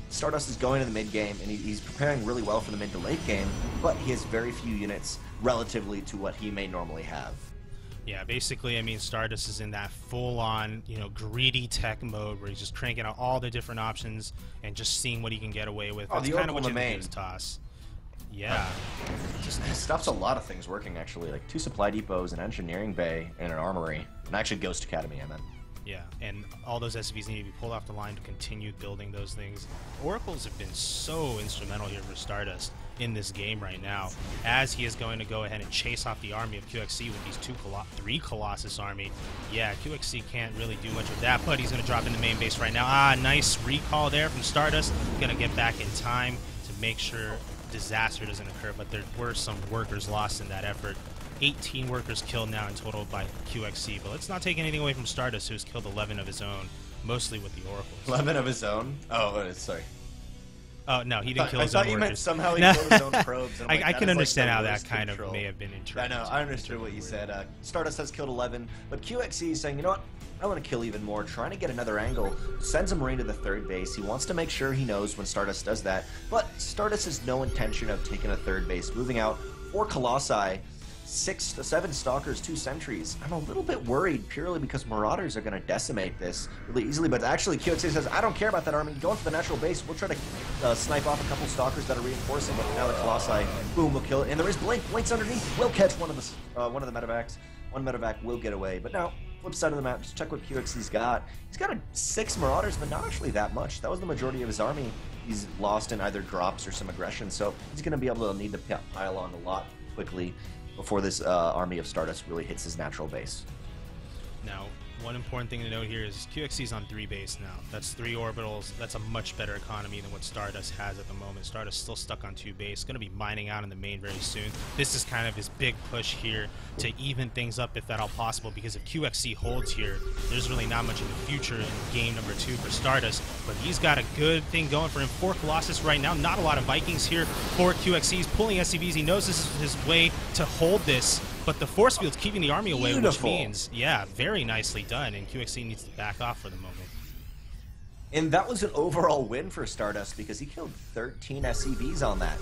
Stardust is going to the mid game, and he's preparing really well for the mid to late game, but he has very few units relatively to what he may normally have. Yeah, basically, I mean, Stardust is in that full-on, greedy tech mode where he's just cranking out all the different options and just seeing what he can get away with. Oh, that's kind of what you do is toss. Yeah. Just stops a lot of things working, actually, like 2 supply depots, an engineering bay, and an armory. And actually Ghost Academy, I meant. Yeah, and all those SCVs need to be pulled off the line to continue building those things. Oracles have been so instrumental here for Stardust in this game right now, as he is going to go ahead and chase off the army of QXC with these 3 Colossus army. Yeah, QXC can't really do much with that, but he's going to drop into main base right now. Ah, nice recall there from Stardust. Going to get back in time to make sure disaster doesn't occur, but there were some workers lost in that effort. 18 workers killed now in total by QXC, but let's not take anything away from Stardust, who's killed 11 of his own, mostly with the Oracles. 11 of his own? Oh, sorry. Oh, no, he didn't kill his own workers. I thought you meant somehow he killed his own probes. And I can understand how that kind of may have been interpreted. I know, I understood what you said. Stardust has killed 11, but QXC is saying, you know what? I want to kill even more, trying to get another angle. Sends a Marine to the third base. He wants to make sure he knows when Stardust does that, but Stardust has no intention of taking a third base. Moving out 4 Colossi, 6 to 7 Stalkers, 2 Sentries. I'm a little bit worried purely because Marauders are going to decimate this really easily, but actually QXC says, I don't care about that army. Go into the natural base. We'll try to snipe off a couple Stalkers that are reinforcing, but now the Colossi, boom, will kill it. And there is Blink. Blink's underneath. Will catch one of the medevacs. One medevac will get away, but now, flip side of the map, just check what QXC's got. He's got 6 Marauders, but not actually that much. That was the majority of his army. He's lost in either drops or some aggression, so he's going to be able to need to pile on a lot quickly before this army of Stardust really hits his natural base. Now, one important thing to note here is QXC's on 3 base now. That's 3 orbitals. That's a much better economy than what Stardust has at the moment. Stardust still stuck on 2 base. Going to be mining out in the main very soon. This is kind of his big push here to even things up if at all possible, because if QXC holds here, there's really not much in the future in game number 2 for Stardust, but he's got a good thing going for him. 4 Colossus right now. Not a lot of Vikings here for QXC. He's pulling SCVs. He knows this is his way to hold this, but the force field's keeping the army away, Beautiful. which means, yeah, very nicely done, and QXC needs to back off for the moment. And that was an overall win for Stardust because he killed 13 SCVs on that.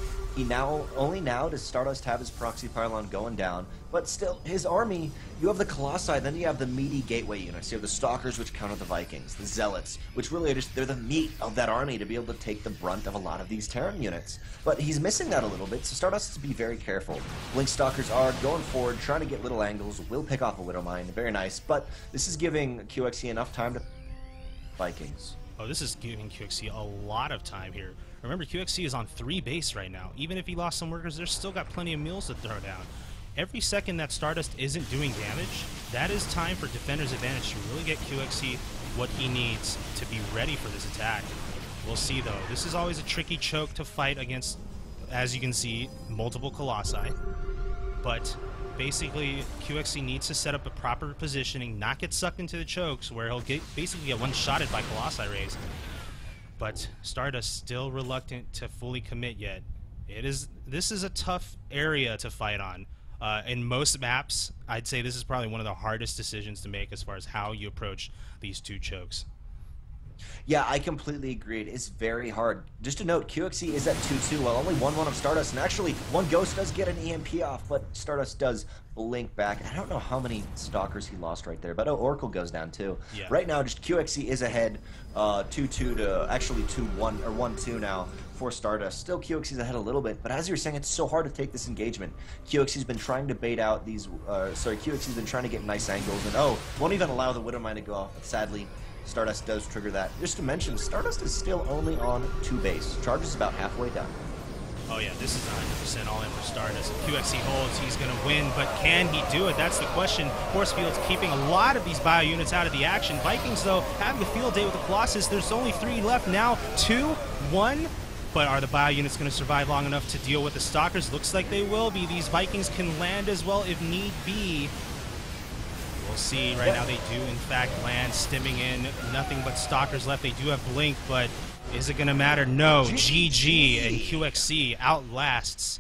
Only now does Stardust have his proxy pylon going down, but still, his army, you have the Colossi, then you have the meaty gateway units. You have the Stalkers, which counter the Vikings, the Zealots, which really are they're the meat of that army to be able to take the brunt of a lot of these Terran units. But he's missing that a little bit, so Stardust has to be very careful. Blink Stalkers are going forward, trying to get little angles, will pick off a Widow Mine, very nice, but this is giving QXC enough time to Vikings. Oh, this is giving QXC a lot of time here. Remember, QXC is on 3 base right now. Even if he lost some workers, there's still got plenty of mules to throw down. Every second that Stardust isn't doing damage, that is time for Defender's Advantage to really get QXC what he needs to be ready for this attack. We'll see, though. This is always a tricky choke to fight against, as you can see, multiple Colossi. But basically, QXC needs to set up a proper positioning, not get sucked into the chokes where he'll basically get one-shotted by Colossi rays. But Stardust still reluctant to fully commit yet. This is a tough area to fight on. In most maps, I'd say this is probably one of the hardest decisions to make as far as how you approach these 2 chokes. Yeah, I completely agree. It is very hard. Just to note, QXC is at 2-2, while only 1-1 of Stardust, and actually, one Ghost does get an EMP off, but Stardust does blink back. I don't know how many Stalkers he lost right there, but Oracle goes down too. Yeah. Right now, just QXC is ahead 2-2 to actually 2-1, or 1-2 now for Stardust. Still, QXC's ahead a little bit, but as you were saying, it's so hard to take this engagement. QXC's been trying to bait out these, QXC's been trying to get nice angles, and won't even allow the Widow Mine to go off, but sadly, Stardust does trigger that. Just to mention, Stardust is still only on 2 base. Charge is about halfway down. Oh yeah, this is 100% all in for Stardust. If QXC holds, he's going to win, but can he do it? That's the question. Force Field's keeping a lot of these bio units out of the action. Vikings, though, having a field day with the Colossus. There's only 3 left now. 2, 1. But are the bio units going to survive long enough to deal with the Stalkers? Looks like they will be. These Vikings can land as well if need be. We'll see. Right now they do, in fact, land, stimming in. Nothing but Stalkers left. They do have Blink, but is it going to matter? No. GG, and QXC outlasts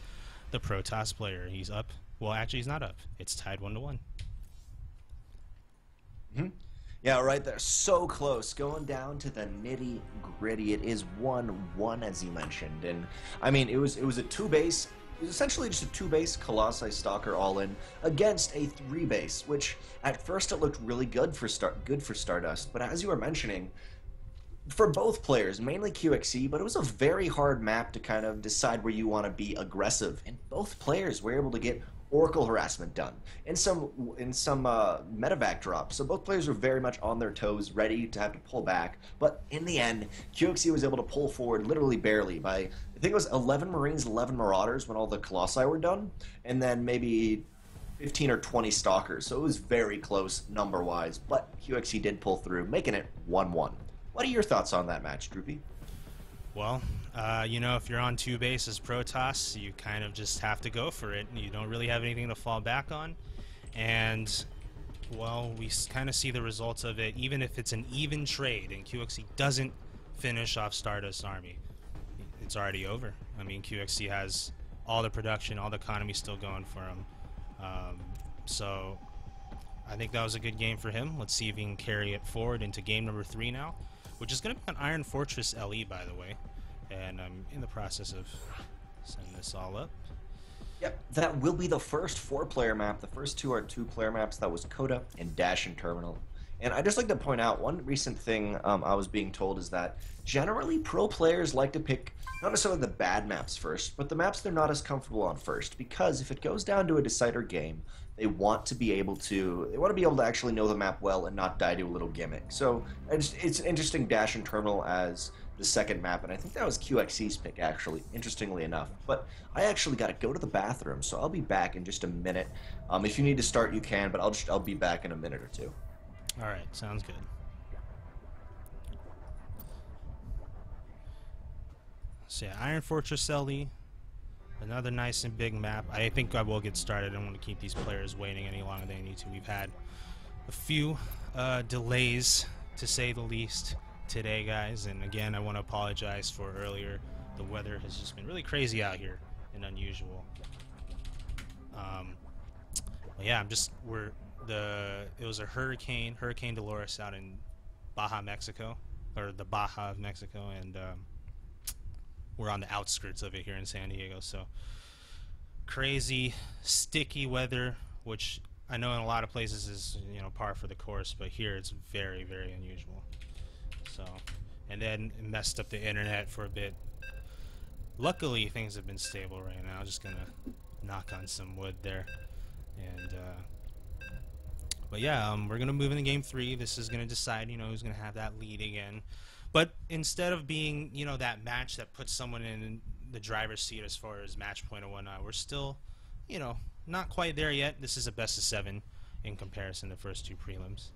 the Protoss player. He's up. Well, actually, he's not up. It's tied 1-1. Yeah, right there. So close. Going down to the nitty-gritty. It is 1-1, as you mentioned. And, I mean, it was a 2-base. It was essentially just a 2-base Colossi Stalker all-in against a 3-base, which at first it looked really good for Stardust. But as you were mentioning, for both players, mainly QXC, but it was a very hard map to kind of decide where you want to be aggressive. And both players were able to get Oracle harassment done in some medevac drops. So both players were very much on their toes, ready to have to pull back. But in the end, QXC was able to pull forward literally barely by, I think it was 11 Marines, 11 Marauders when all the Colossi were done, and then maybe 15 or 20 Stalkers. So it was very close number-wise, but QXC did pull through, making it 1-1. What are your thoughts on that match, Droopy? Well, You know, if you're on two base as Protoss, you kind of just have to go for it. You don't really have anything to fall back on. And, well, we kind of see the results of it, even if it's an even trade and QXC doesn't finish off Stardust's army. It's already over. I mean, QXC has all the production, all the economy still going for him. So I think that was a good game for him. Let's see if he can carry it forward into game number 3 now, which is going to be on Iron Fortress LE, by the way. And I'm in the process of setting this all up. Yep, that will be the first 4-player map. The first 2 are 2-player maps. That was Coda and Dash and Terminal. And I'd just like to point out one recent thing I was being told is that generally pro players like to pick not necessarily the bad maps first, but the maps they're not as comfortable on first. Because if it goes down to a decider game, they want to be able to actually know the map well and not die to a little gimmick. So it's an interesting Dash and Terminal as the second map, and I think that was QXC's pick, actually, interestingly enough. But I actually got to go to the bathroom, so I'll be back in just a minute. If you need to start, you can, but I'll be back in a minute or two. All right, sounds good. So yeah, Iron Fortress LE, another nice and big map. I think I will get started. I don't want to keep these players waiting any longer than they need to. We've had a few delays, to say the least, today, guys, and again, I want to apologize for earlier. The weather has just been really crazy out here and unusual. But yeah, it was a Hurricane Dolores out in Baja, Mexico, or the Baja of Mexico, and we're on the outskirts of it here in San Diego. So crazy, sticky weather, which I know in a lot of places is, you know, par for the course, but here it's very, very unusual. So, and then it messed up the internet for a bit. Luckily, things have been stable right now. Just gonna knock on some wood there, and but yeah, we're gonna move into game 3. This is gonna decide, you know, who's gonna have that lead again. But instead of being, you know, that match that puts someone in the driver's seat as far as match point and whatnot, we're still, you know, not quite there yet. This is a best of 7 in comparison to the first 2 prelims.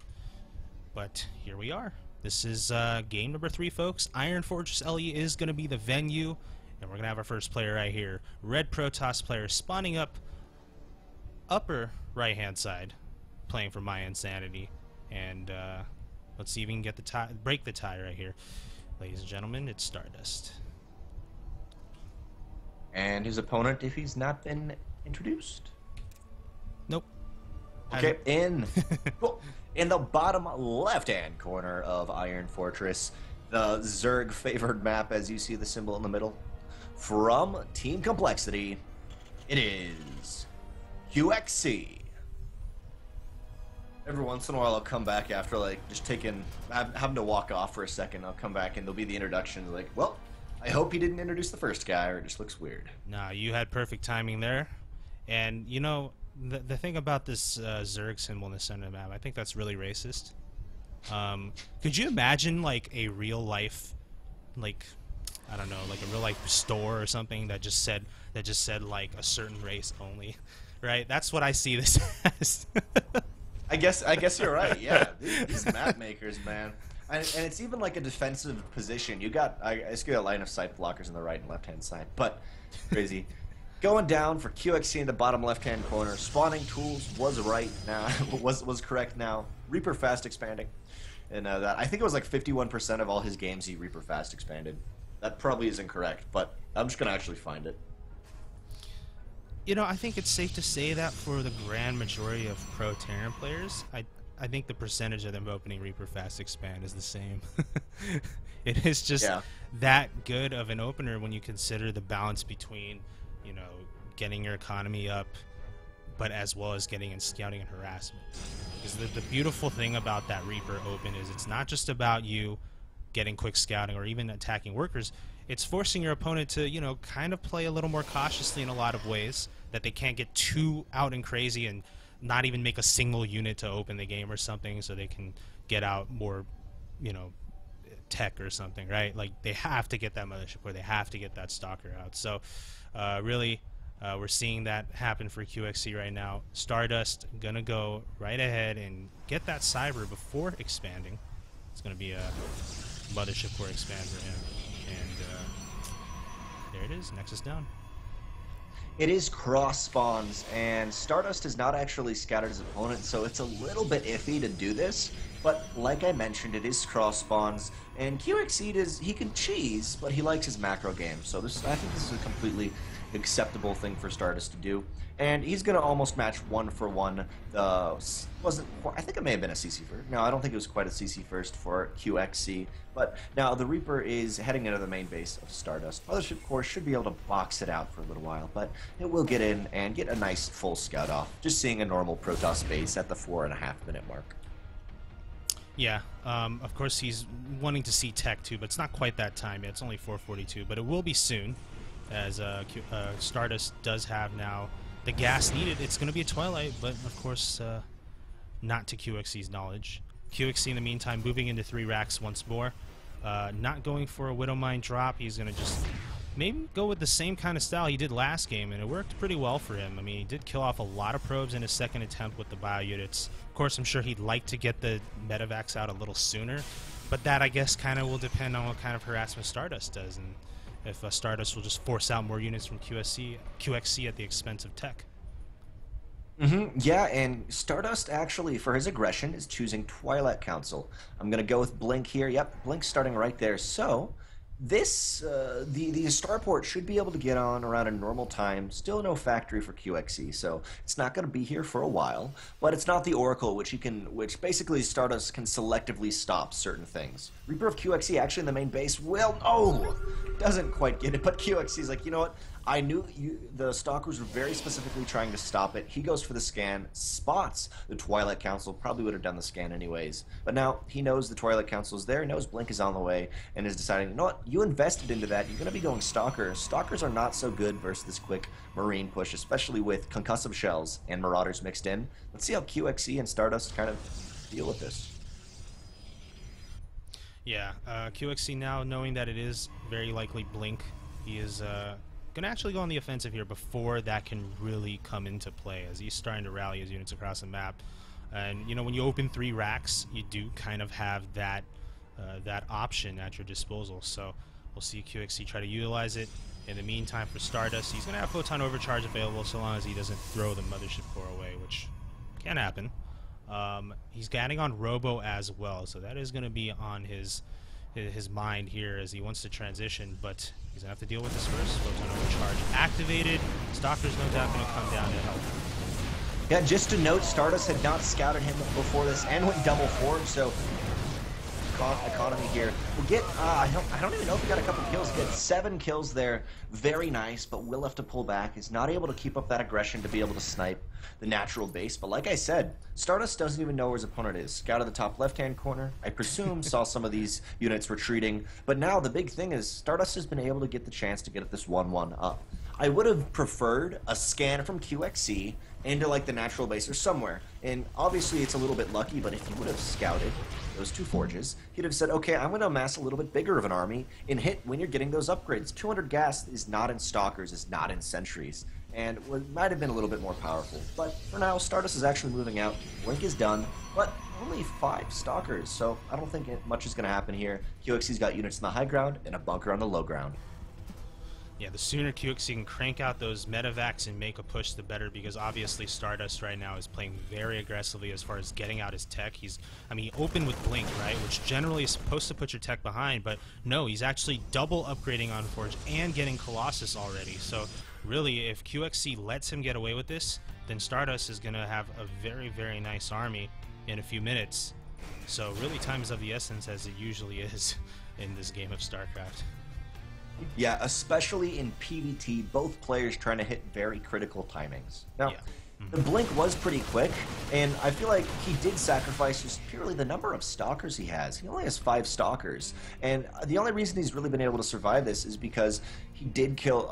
But here we are. This is game number 3, folks. Iron Fortress LE is going to be the venue, and we're going to have our first player right here. Red Protoss player spawning up upper right-hand side, playing for My Insanity. And let's see if we can get the tie, break the tie right here. Ladies and gentlemen, it's Stardust. And his opponent, if he's not been introduced. Nope. Okay, in the bottom left-hand corner of Iron Fortress, the Zerg favored map, as you see the symbol in the middle. From Team Complexity, it is QXC. Every once in a while, I'll come back after like just having to walk off for a second. I'll come back and there'll be the introduction. Like, well, I hope he didn't introduce the first guy, or it just looks weird. Nah, you had perfect timing there, and you know. The thing about this Zerg symbol in the center of the map, I think that's really racist. Could you imagine like a real life, like, I don't know, like a real life store or something that just said like a certain race only, right? That's what I see this as. I guess you're right. Yeah, these map makers, man, and it's even like a defensive position. You got I guess you got line of sight blockers on the right and left hand side, but crazy. Going down for QXC in the bottom left-hand corner. Spawning tools was right now, was correct now. Reaper fast expanding, and that I think it was like 51% of all his games he Reaper fast expanded. That probably is incorrect, but I'm just gonna actually find it. You know, I think it's safe to say that for the grand majority of pro Terran players, I think the percentage of them opening Reaper fast expand is the same. It is just that good of an opener when you consider the balance between, you know, getting your economy up, but as well as getting in scouting and harassment. Because the beautiful thing about that Reaper open is it's not just about you getting quick scouting or even attacking workers. It's forcing your opponent to, you know, kind of play a little more cautiously in a lot of ways, that they can't get too out and crazy and not even make a single unit to open the game or something, so they can get out more, you know, tech or something, right? Like, they have to get that mothership or they have to get that stalker out. So really, we're seeing that happen for QXC right now. Stardust gonna go right ahead and get that cyber before expanding. It's gonna be a mothership core expand for him, and There it is, Nexus down. It is cross spawns, and Stardust has not actually scattered his opponent, so it's a little bit iffy to do this. But like I mentioned, it is cross spawns, and QXE he can cheese, but he likes his macro game. So I think this is a completely acceptable thing for Stardust to do. And he's going to almost match 1-for-1. I think it may have been a CC first. No, I don't think it was quite a CC first for QXC. But now the Reaper is heading into the main base of Stardust. Mothership Core should be able to box it out for a little while, but it will get in and get a nice full scout off. Just seeing a normal Protoss base at the 4.5-minute mark. Yeah, of course he's wanting to see tech too, but it's not quite that time yet. It's only 4:42, but it will be soon, as Stardust does have now the gas needed. It's going to be a Twilight, but of course not to QXC's knowledge. QXC in the meantime moving into 3 racks once more, not going for a Widowmine drop. He's going to just maybe go with the same kind of style he did last game, and it worked pretty well for him. I mean, he did kill off a lot of probes in his second attempt with the bio units. Of course, I'm sure he'd like to get the Medivacs out a little sooner, but that, I guess, kind of will depend on what kind of harassment Stardust does, and if Stardust will just force out more units from QXC at the expense of tech. Yeah, and Stardust actually, for his aggression, is choosing Twilight Council. I'm going to go with Blink here. Yep, Blink's starting right there. So this, the starport should be able to get on around a normal time. Still no factory for QXE, so it's not going to be here for a while. But it's not the Oracle, which basically Stardust can selectively stop certain things. Reaper of QXE actually in the main base doesn't quite get it, but QXE's like, you know what? I knew the Stalkers were very specifically trying to stop it. He goes for the scan, spots the Twilight Council, probably would have done the scan anyways. But now he knows the Twilight Council is there, knows Blink is on the way, and is deciding, you know what, you invested into that, you're going to be going Stalker. Stalkers are not so good versus this quick Marine push, especially with concussive shells and Marauders mixed in. Let's see how QXE and Stardust kind of deal with this. Yeah, QXC now knowing that it is very likely Blink, he is going to actually go on the offensive here before that can really come into play, as he's starting to rally his units across the map. And, you know, when you open 3 racks, you do kind of have that that option at your disposal. So we'll see QXC try to utilize it. In the meantime, for Stardust, he's going to have Photon Overcharge available so long as he doesn't throw the Mothership Core away, which can happen. He's getting on Robo as well, so that is going to be on his mind here as he wants to transition, but he's going to have to deal with this first. Photon Overcharge activated. Stalker's no doubt going to come down to help. Yeah, just to note, Stardust had not scouted him before this and went double forge, so economy here. We'll get, I don't even know if we got a couple kills. Get 7 kills there. Very nice, but will have to pull back. He's not able to keep up that aggression to be able to snipe the natural base. But like I said, Stardust doesn't even know where his opponent is. Scout at the top left-hand corner, I presume, saw some of these units retreating. But now the big thing is Stardust has been able to get the chance to get this 1-1 up. I would have preferred a scan from QXC into like the natural base or somewhere. And obviously it's a little bit lucky, but if he would have scouted those 2 forges, he'd have said, okay, I'm going to amass a little bit bigger of an army and hit when you're getting those upgrades. 200 gas is not in Stalkers, is not in Sentries, and it might have been a little bit more powerful. But for now, Stardust is actually moving out. Blink is done, but only 5 Stalkers, so I don't think much is going to happen here. QXC's got units in the high ground and a bunker on the low ground. Yeah, the sooner QXC can crank out those Medivacs and make a push, the better, because obviously Stardust right now is playing very aggressively as far as getting out his tech. He opened with Blink, right, which generally is supposed to put your tech behind, but no, he's actually double upgrading on Forge and getting Colossus already. So really, if QXC lets him get away with this, then Stardust is going to have a very, very nice army in a few minutes. So really, time is of the essence, as it usually is in this game of StarCraft. Yeah, especially in PvT, both players trying to hit very critical timings. Now, the Blink was pretty quick, and I feel like he did sacrifice just purely the number of Stalkers he has. He only has 5 Stalkers, and the only reason he's really been able to survive this is because he did kill,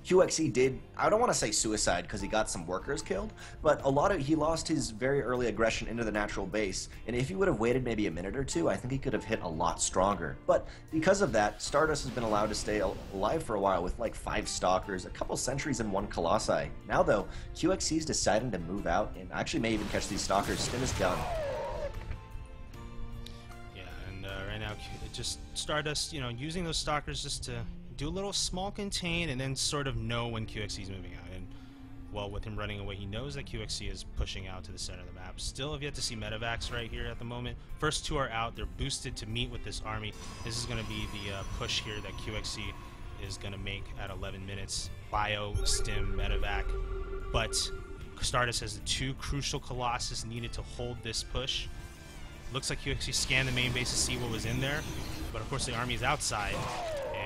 QXE did, I don't want to say suicide because he got some workers killed, but he lost his very early aggression into the natural base, and if he would have waited maybe a minute or 2, I think he could have hit a lot stronger. But because of that, Stardust has been allowed to stay alive for a while with like 5 Stalkers, a couple Sentries, and 1 Colossi. Now though, QXE's deciding to move out and actually may even catch these Stalkers. Stim is done. Yeah, and right now, just Stardust, you know, using those Stalkers just to do a little small contain and then sort of know when QXC is moving out. And well, with him running away, he knows that QXC is pushing out to the center of the map. Still have yet to see medevacs right here at the moment. First two are out. They're boosted to meet with this army. This is going to be the push here that QXC is going to make at 11 minutes. Bio, Stim, medevac. But Stardust has the two crucial Colossus needed to hold this push. Looks like QXC scanned the main base to see what was in there. But of course the army is outside.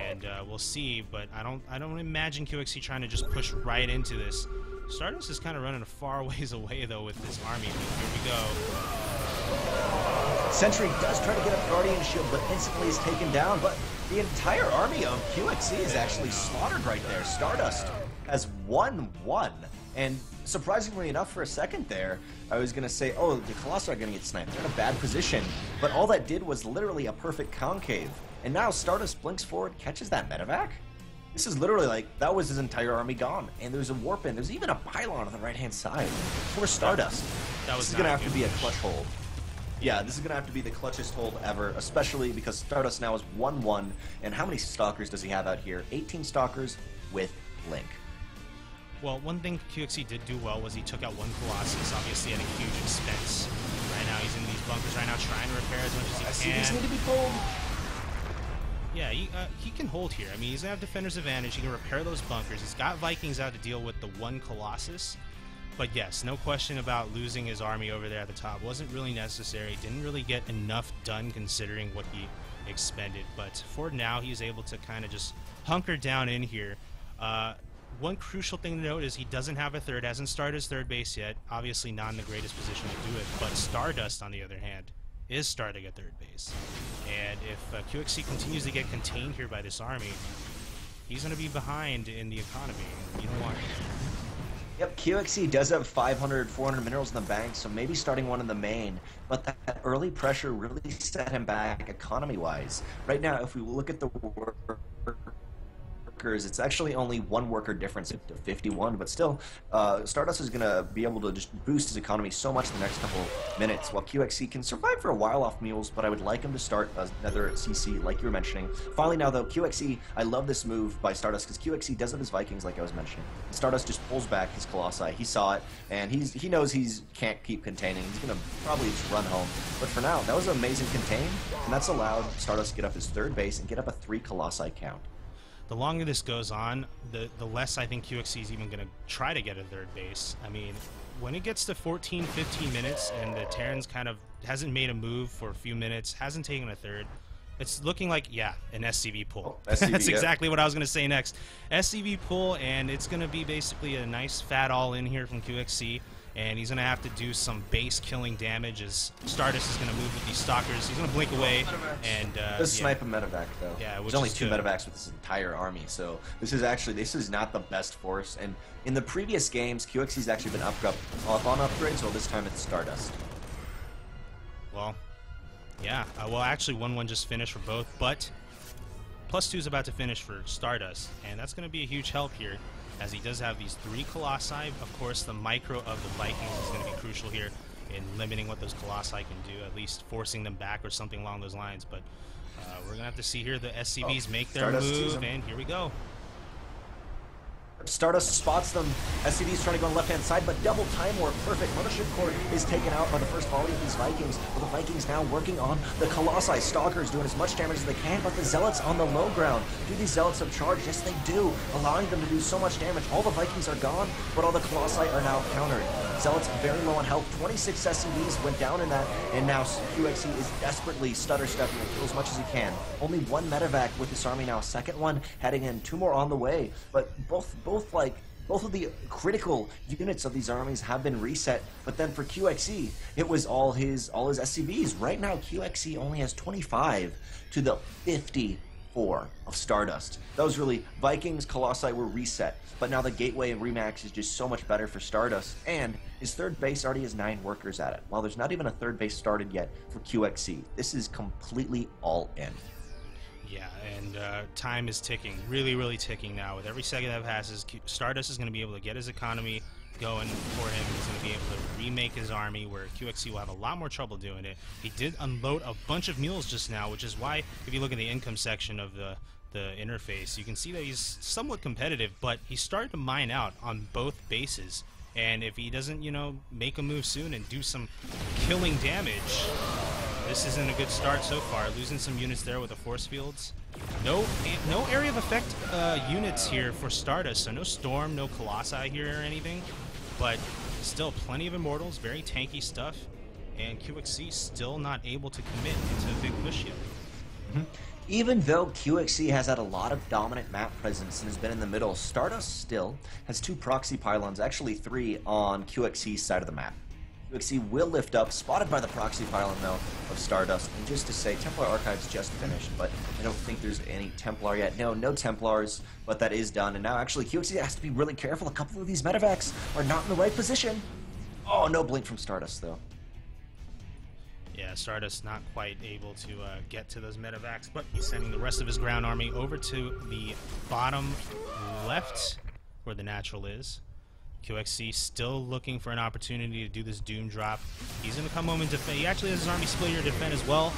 And we'll see, but I don't imagine QXC trying to just push right into this. Stardust is kind of running a far ways away, though, with this army. Here we go. Sentry does try to get a Guardian Shield, but instantly is taken down. But the entire army of QXC is actually slaughtered right there. Stardust has 1-1. And surprisingly enough, for a second there, I was going to say, oh, the Colossi are going to get sniped. They're in a bad position. But all that did was literally a perfect concave. And now Stardust blinks forward, catches that medevac. This is literally like, that was his entire army gone. And there's a warp in. There's even a pylon on the right-hand side for Stardust. This is going to have to be a clutch hold. Yeah, this is going to have to be the clutchest hold ever, especially because Stardust now is 1-1. And how many Stalkers does he have out here? 18 Stalkers with Link. Well, one thing QXC did do well was he took out one Colossus, obviously at a huge expense. Right now, he's in these bunkers right now trying to repair as much as he can. SCVs need to be pulled. Yeah, he can hold here. I mean, he's going to have defender's advantage. He can repair those bunkers. He's got Vikings out to deal with the one Colossus. But yes, no question about losing his army over there at the top. Wasn't really necessary. Didn't really get enough done considering what he expended. But for now, he's able to kind of just hunker down in here. One crucial thing to note is he doesn't have a third, hasn't started his third base yet. Obviously not in the greatest position to do it. But Stardust, on the other hand, is starting at third base. And if QXC continues to get contained here by this army, he's going to be behind in the economy. You don't want him. Yep, QXC does have 500, 400 minerals in the bank, so maybe starting one in the main, but that early pressure really set him back economy-wise. Right now, if we look at the workers, it's actually only one worker difference to 51, but still, Stardust is going to be able to just boost his economy so much in the next couple minutes, while QXC can survive for a while off mules, but I would like him to start another CC, like you were mentioning. Finally now, though, QXC, I love this move by Stardust, because QXC does have his Vikings, like I was mentioning. Stardust just pulls back his Colossi. He saw it, and he knows he can't keep containing. He's going to probably just run home. But for now, that was an amazing contain, and that's allowed Stardust to get up his third base and get up a 3 Colossi count. The longer this goes on, the less I think QXC is even going to try to get a third base. I mean, when it gets to 14, 15 minutes and the Terrans kind of hasn't made a move for a few minutes, hasn't taken a third, it's looking like, yeah, an SCV pull. Oh, SCV, That's yeah. exactly what I was going to say next. SCV pull, and it's going to be basically a nice fat all-in here from QXC. And he's going to have to do some base killing damage as Stardust is going to move with these Stalkers. He's going to blink away and Does snipe a medevac though. Yeah, there's only 2 medevacs with this entire army, so this is not the best force. And in the previous games, QXC's actually been up on upgrades, well this time it's Stardust. Well, yeah. Well, actually 1-1 just finished for both, but +2 is about to finish for Stardust, and that's going to be a huge help here, as he does have these 3 Colossi. Of course, the micro of the Vikings is going to be crucial here in limiting what those Colossi can do, at least forcing them back or something along those lines. But we're going to have to see here the SCVs make their move, and here we go. Stardust spots them. SCV's trying to go on the left-hand side, but double time warp, perfect. Mothership Core is taken out by the first volley of these Vikings. But the Vikings now working on the Colossi. Stalkers doing as much damage as they can, but the Zealots on the low ground. Do these Zealots have charge? Yes, they do, allowing them to do so much damage. All the Vikings are gone, but all the Colossi are now countered. Zealots very low on health. 26 SCVs went down in that, and now QXC is desperately stutter-stepping to kill as much as he can. Only 1 medevac with this army now. Second one heading in, 2 more on the way, but both of the critical units of these armies have been reset, but then for QXC, it was all his SCVs. Right now, QXC only has 25 to the 54 of Stardust. Those really, Vikings, Colossi were reset, but now the Gateway and Remax is just so much better for Stardust, and his third base already has 9 workers at it, while there's not even a third base started yet for QXC. This is completely all in. Yeah, and time is ticking, really ticking now. With every second that passes, Stardust is going to be able to get his economy going for him. He's going to be able to remake his army, where QXC will have a lot more trouble doing it. He did unload a bunch of mules just now, which is why, if you look at the income section of the the interface, you can see that he's somewhat competitive, but he's starting to mine out on both bases. And if he doesn't, you know, make a move soon and do some killing damage, this isn't a good start so far. Losing some units there with the force fields. No area of effect units here for Stardust, so no Storm, no Colossi here or anything. But still plenty of Immortals, very tanky stuff. And QXC still not able to commit into a big push yet. Even though QXC has had a lot of dominant map presence and has been in the middle, Stardust still has 2 proxy pylons, actually 3 on QXC's side of the map. QXC will lift up, spotted by the proxy pylon though of Stardust. And just to say, Templar Archives just finished, but I don't think there's any Templar yet. No Templars, but that is done. And now actually QXC has to be really careful. A couple of these medevacs are not in the right position. Oh, no blink from Stardust though. Yeah, Stardust not quite able to get to those medevacs, but he's sending the rest of his ground army over to the bottom left, where the natural is. QXC still looking for an opportunity to do this Doom drop. He's going to come home and defend. He actually has his army split here to defend as well.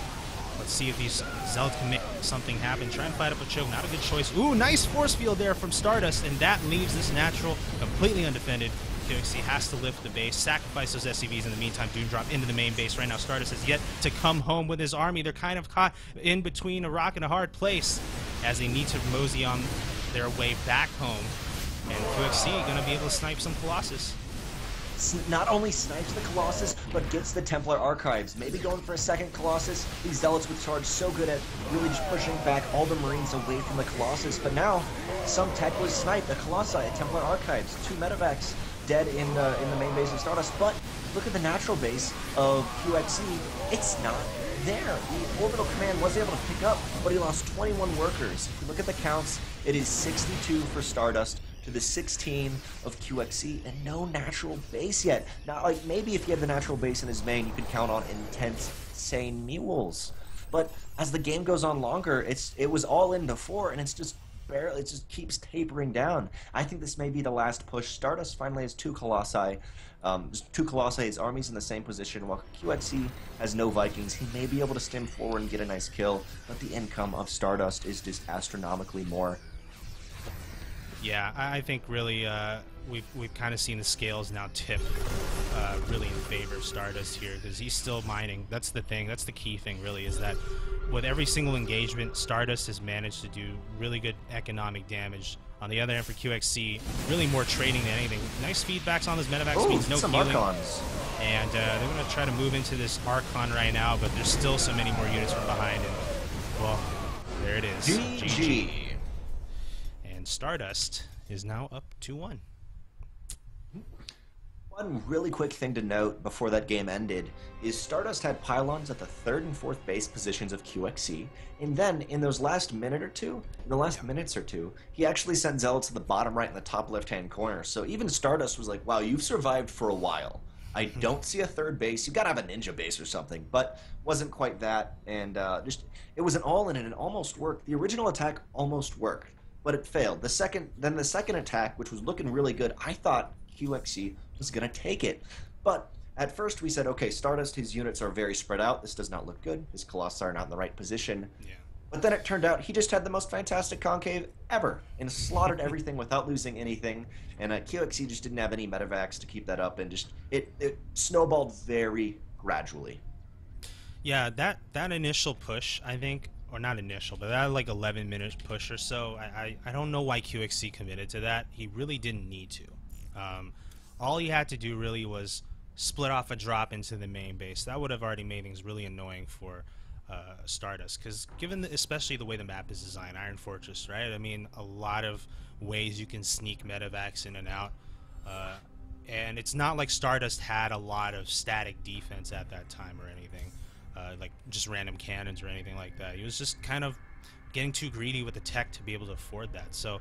Let's see if these Zealots can make something happen. Try and fight up a choke. Not a good choice. Ooh, nice force field there from Stardust, and that leaves this natural completely undefended. QXC has to lift the base, sacrifice those SCVs in the meantime, Doom drop into the main base. Right now, Stardust has yet to come home with his army. They're kind of caught in between a rock and a hard place as they need to mosey on their way back home. And QXC going to be able to snipe some Colossus. Not only snipes the Colossus, but gets the Templar Archives. Maybe going for a second Colossus. These Zealots with charge so good at really just pushing back all the Marines away from the Colossus. But now, some tech was sniped. The Colossi at Templar Archives. 2 medevacs dead in the main base of Stardust. But look at the natural base of QXC. It's not there. The orbital command was able to pick up, but he lost 21 workers. If you look at the counts, it is 62 for Stardust to the 16 of QXC, and no natural base yet. Now, like, maybe if he had the natural base in his main, you could count on intense, sane mules. But as the game goes on longer, it was all in before, and it's just barely, it just keeps tapering down. I think this may be the last push. Stardust finally has 2 Colossi. 2 Colossi, his army's in the same position, while QXC has no Vikings. He may be able to stem forward and get a nice kill, but the income of Stardust is just astronomically more. Yeah, I think really we've kind of seen the scales now tip really in favor of Stardust here, because he's still mining. That's the thing. That's the key thing, really, is that with every single engagement, Stardust has managed to do really good economic damage. On the other end for QXC, really more trading than anything. Nice feedbacks on those medevacs, means no healing. Archons. And they're going to try to move into this Archon right now, but there's still so many more units from behind. And, well, there it is. GG. And Stardust is now up 2-1. One really quick thing to note before that game ended is Stardust had pylons at the 3rd and 4th base positions of QXC, and then in those last minute or two, he actually sent Zealots to the bottom right and the top left-hand corner. So even Stardust was like, wow, you've survived for a while. I don't see a 3rd base. You gotta have a ninja base or something, but wasn't quite that, and it was an all-in and it almost worked. The original attack almost worked, but it failed. The second attack, which was looking really good, I thought QXC was going to take it. But at first we said, okay, Stardust, his units are very spread out. This does not look good. His Colossi are not in the right position. Yeah. But then it turned out he just had the most fantastic concave ever and slaughtered everything without losing anything. And QXC just didn't have any medevacs to keep that up, and just it snowballed very gradually. Yeah, that initial push, I think, or not initial, but that like 11-minute push or so, I don't know why QXC committed to that. He really didn't need to. All he had to do really was split off a drop into the main base. That would have already made things really annoying for Stardust, because given especially the way the map is designed, Iron Fortress, right? I mean, a lot of ways you can sneak medevacs in and out, and it's not like Stardust had a lot of static defense at that time or anything, like just random cannons or anything like that. He was just kind of getting too greedy with the tech to be able to afford that. So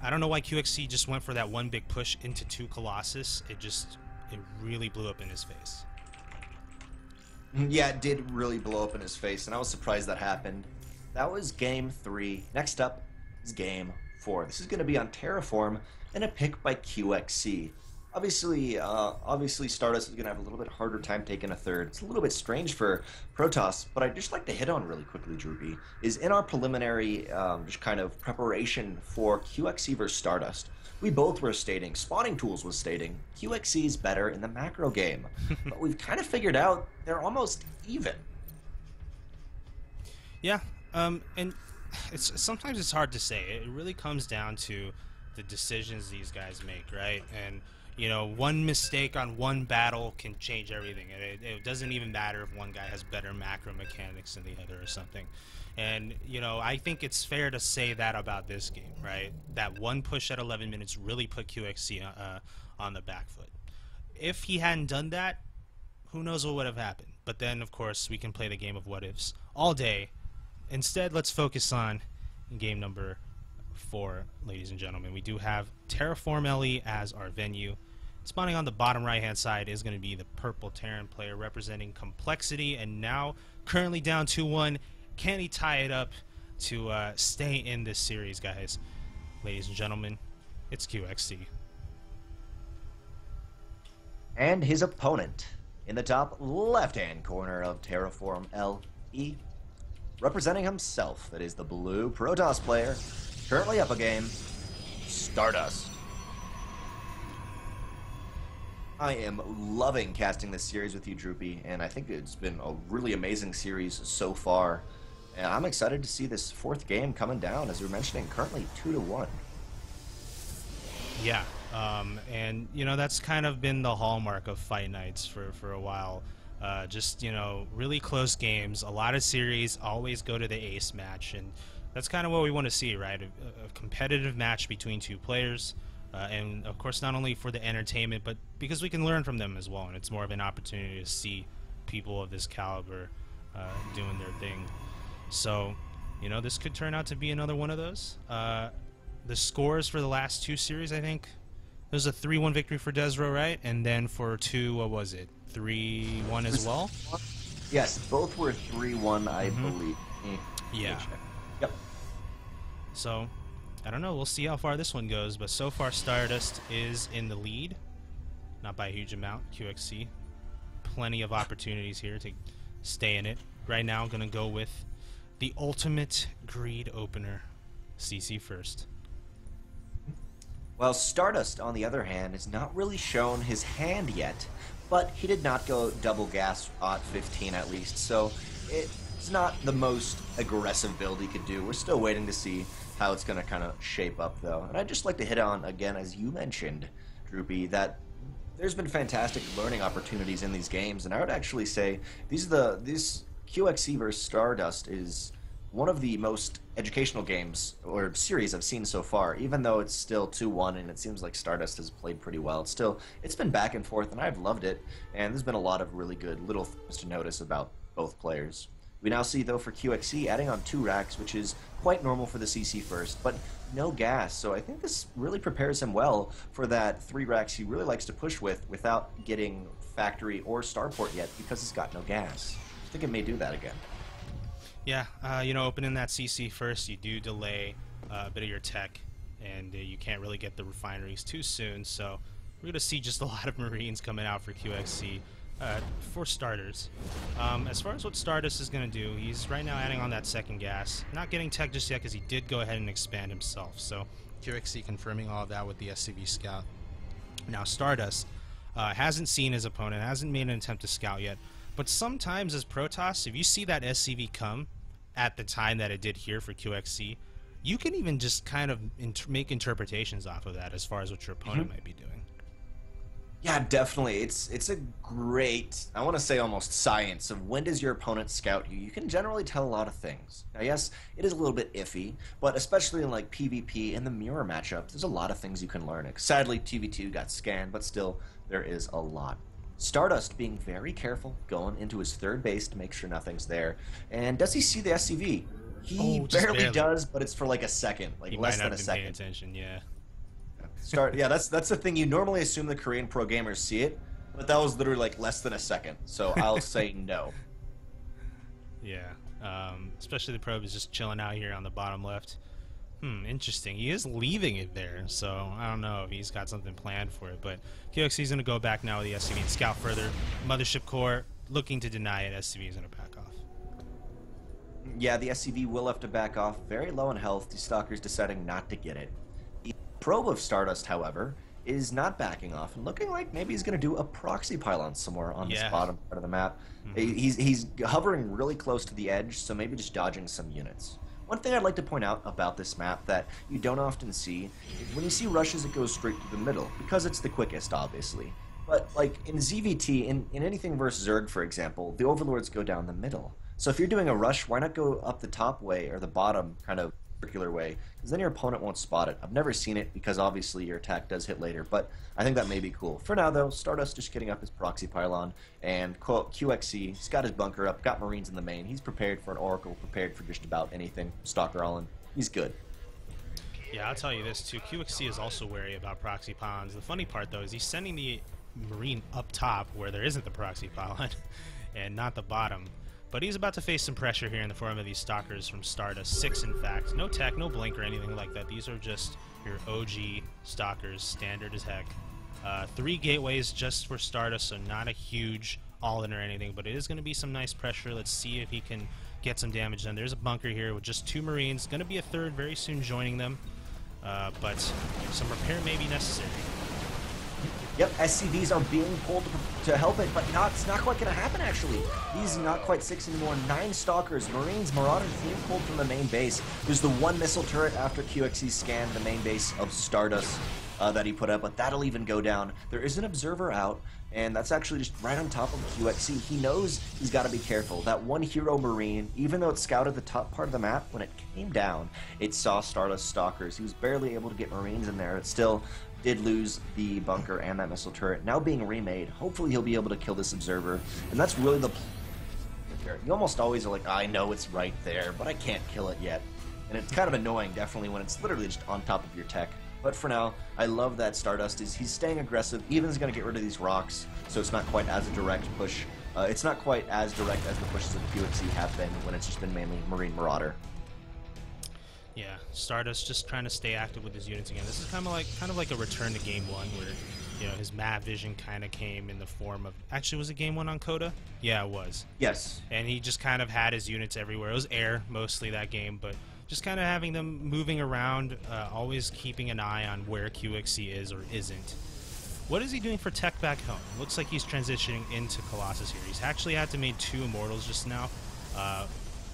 I don't know why QXC just went for that one big push into 2 Colossus. It really blew up in his face. Yeah, it did really blow up in his face, and I was surprised that happened. That was game 3. Next up is game 4. This is going to be on Terraform and a pick by QXC. Obviously, Stardust is going to have a little bit harder time taking a third. It's a little bit strange for Protoss, but I'd just like to hit on really quickly, Droopy, is in our preliminary just kind of preparation for QXE versus Stardust. We both were stating, Spawning Tools was stating, QXE is better in the macro game, but we've kind of figured out they're almost even. Yeah, and sometimes it's hard to say. It really comes down to the decisions these guys make, right? And one mistake on one battle can change everything. It doesn't even matter if one guy has better macro mechanics than the other or something. And I think it's fair to say that about this game, right? That one push at 11 minutes really put QXC on the back foot. If he hadn't done that, who knows what would have happened. But then, of course, we can play the game of what ifs all day. Instead, let's focus on game number 4, ladies and gentlemen. We do have Terraform LE as our venue. Spawning on the bottom right-hand side is going to be the purple Terran player representing Complexity, and now currently down 2-1. Can he tie it up to stay in this series, guys? Ladies and gentlemen, it's QXC. And his opponent in the top left-hand corner of Terraform LE, representing himself, that is the blue Protoss player, currently up a game, Stardust. I am loving casting this series with you, Droopy, and I think it's been a really amazing series so far. And I'm excited to see this 4th game coming down, as we were mentioning, currently 2-1. Yeah, and that's kind of been the hallmark of fight nights for a while. Just really close games. A lot of series always go to the ace match, and that's kind of what we want to see, right? A competitive match between two players, and of course not only for the entertainment, but because we can learn from them as well, and it's more of an opportunity to see people of this caliber doing their thing. So, this could turn out to be another one of those. The scores for the last 2 series, I think, there's a 3-1 victory for Desro, right? And then for 2, what was it? 3-1 as well? Yes, both were 3-1, I believe. Yeah. Yep. So, I don't know. We'll see how far this one goes, but so far Stardust is in the lead. Not by a huge amount. QXC. Plenty of opportunities here to stay in it. Right now, I'm going to go with the ultimate greed opener. CC first. Well, Stardust, on the other hand, has not really shown his hand yet, but he did not go double gas at 15 at least, so it's not the most aggressive build he could do. We're still waiting to see how it's going to kind of shape up, though. And I'd just like to hit on, again, as you mentioned, Droopy, that there's been fantastic learning opportunities in these games, and I would actually say this QXE versus Stardust is one of the most educational games or series I've seen so far, even though it's still 2-1 and it seems like Stardust has played pretty well. It's been back and forth and I've loved it, and there's been a lot of really good little things to notice about both players. We now see, though, for QXE adding on 2 racks, which is quite normal for the CC first, but no gas, so I think this really prepares him well for that 3 racks he really likes to push with without getting factory or starport yet because he's got no gas. I think it may do that again. Yeah, opening that CC first, you do delay a bit of your tech, and you can't really get the refineries too soon, so we're going to see just a lot of Marines coming out for QXC, for starters. As far as what Stardust is going to do, he's right now adding on that second gas, not getting tech just yet because he did go ahead and expand himself, so QXC confirming all of that with the SCV scout. Now Stardust hasn't seen his opponent, hasn't made an attempt to scout yet, but sometimes as Protoss, if you see that SCV come at the time that it did here for QXC, you can even just kind of make interpretations off of that as far as what your opponent might be doing. Yeah, definitely. It's a great, I want to say almost science of when does your opponent scout you. You can generally tell a lot of things. Now, yes, it is a little bit iffy, but especially in like PvP and the mirror matchup, there's a lot of things you can learn. Sadly, TV2 got scanned, but still, there is a lot. Stardust being very careful, going into his 3rd base to make sure nothing's there. And does he see the SCV? He barely does, but it's for like a second, like less than a second. Paying attention, yeah. Yeah, that's the thing. You normally assume the Korean pro gamers see it, but that was literally like less than a second. So I'll say no. Yeah, especially the probe is just chilling out here on the bottom left. Interesting. He is leaving it there, so I don't know if he's got something planned for it. But QXC is going to go back now with the SCV and scout further. Mothership Core looking to deny it. SCV is going to back off. Yeah, the SCV will have to back off. Very low in health. The Stalker's deciding not to get it. The probe of Stardust, however, is not backing off and looking like maybe he's going to do a proxy pylon somewhere on this bottom part of the map. He's hovering really close to the edge, so maybe just dodging some units. One thing I'd like to point out about this map that you don't often see is when you see rushes, it goes straight to the middle, because it's the quickest, obviously. But, like, in ZVT, in anything versus Zerg, for example, the Overlords go down the middle. So if you're doing a rush, why not go up the top way, or the bottom kind of circular way, because then your opponent won't spot it. I've never seen it, because obviously your attack does hit later, but I think that may be cool. For now, though, Stardust just getting up his proxy pylon, and QXC, he's got his bunker up, got Marines in the main, he's prepared for an Oracle, prepared for just about anything. Stalker all in, he's good. Yeah, I'll tell you this, too. QXC is also wary about proxy pylons. The funny part, though, is he's sending the Marine up top, where there isn't the proxy pylon, and not the bottom. But he's about to face some pressure here in the form of these Stalkers from Stardust. 6, in fact. No tech, no blink or anything like that. These are just your OG Stalkers, standard as heck. 3 gateways just for Stardust, so not a huge all-in or anything, but it is going to be some nice pressure. Let's see if he can get some damage done. There's a bunker here with just 2 Marines. Going to be a third very soon joining them, but some repair may be necessary. Yep, SCVs are being pulled to help it, but it's not quite going to happen, actually. These are not quite 6 anymore. 9 Stalkers, Marines, Marauders being pulled from the main base. There's the 1 missile turret after QXC scanned the main base of Stardust that he put up, but that'll even go down. There is an observer out, and that's actually just right on top of QXC. He knows he's got to be careful. That 1 hero Marine, even though it scouted the top part of the map, when it came down, it saw Stardust Stalkers. He was barely able to get Marines in there. It still did lose the bunker and that missile turret, now being remade. Hopefully he'll be able to kill this observer, and that's really the you almost always are like, I know it's right there, but I can't kill it yet. And it's kind of annoying, definitely, when it's literally just on top of your tech. But for now, I love that Stardust he's staying aggressive. Even is going to get rid of these rocks, so it's not quite as a direct push. It's not quite as direct as the pushes of QXC have been when it's just been mainly Marine Marauder. Yeah, Stardust just trying to stay active with his units again. This is kind of like a return to Game 1, where, you know, his map vision kind of came in the form of... Actually, was it Game 1 on Coda? Yeah, it was. Yes. And he just kind of had his units everywhere. It was air, mostly, that game, but just kind of having them moving around, always keeping an eye on where QXC is or isn't. What is he doing for tech back home? Looks like he's transitioning into Colossus here. He's actually had to make 2 Immortals just now,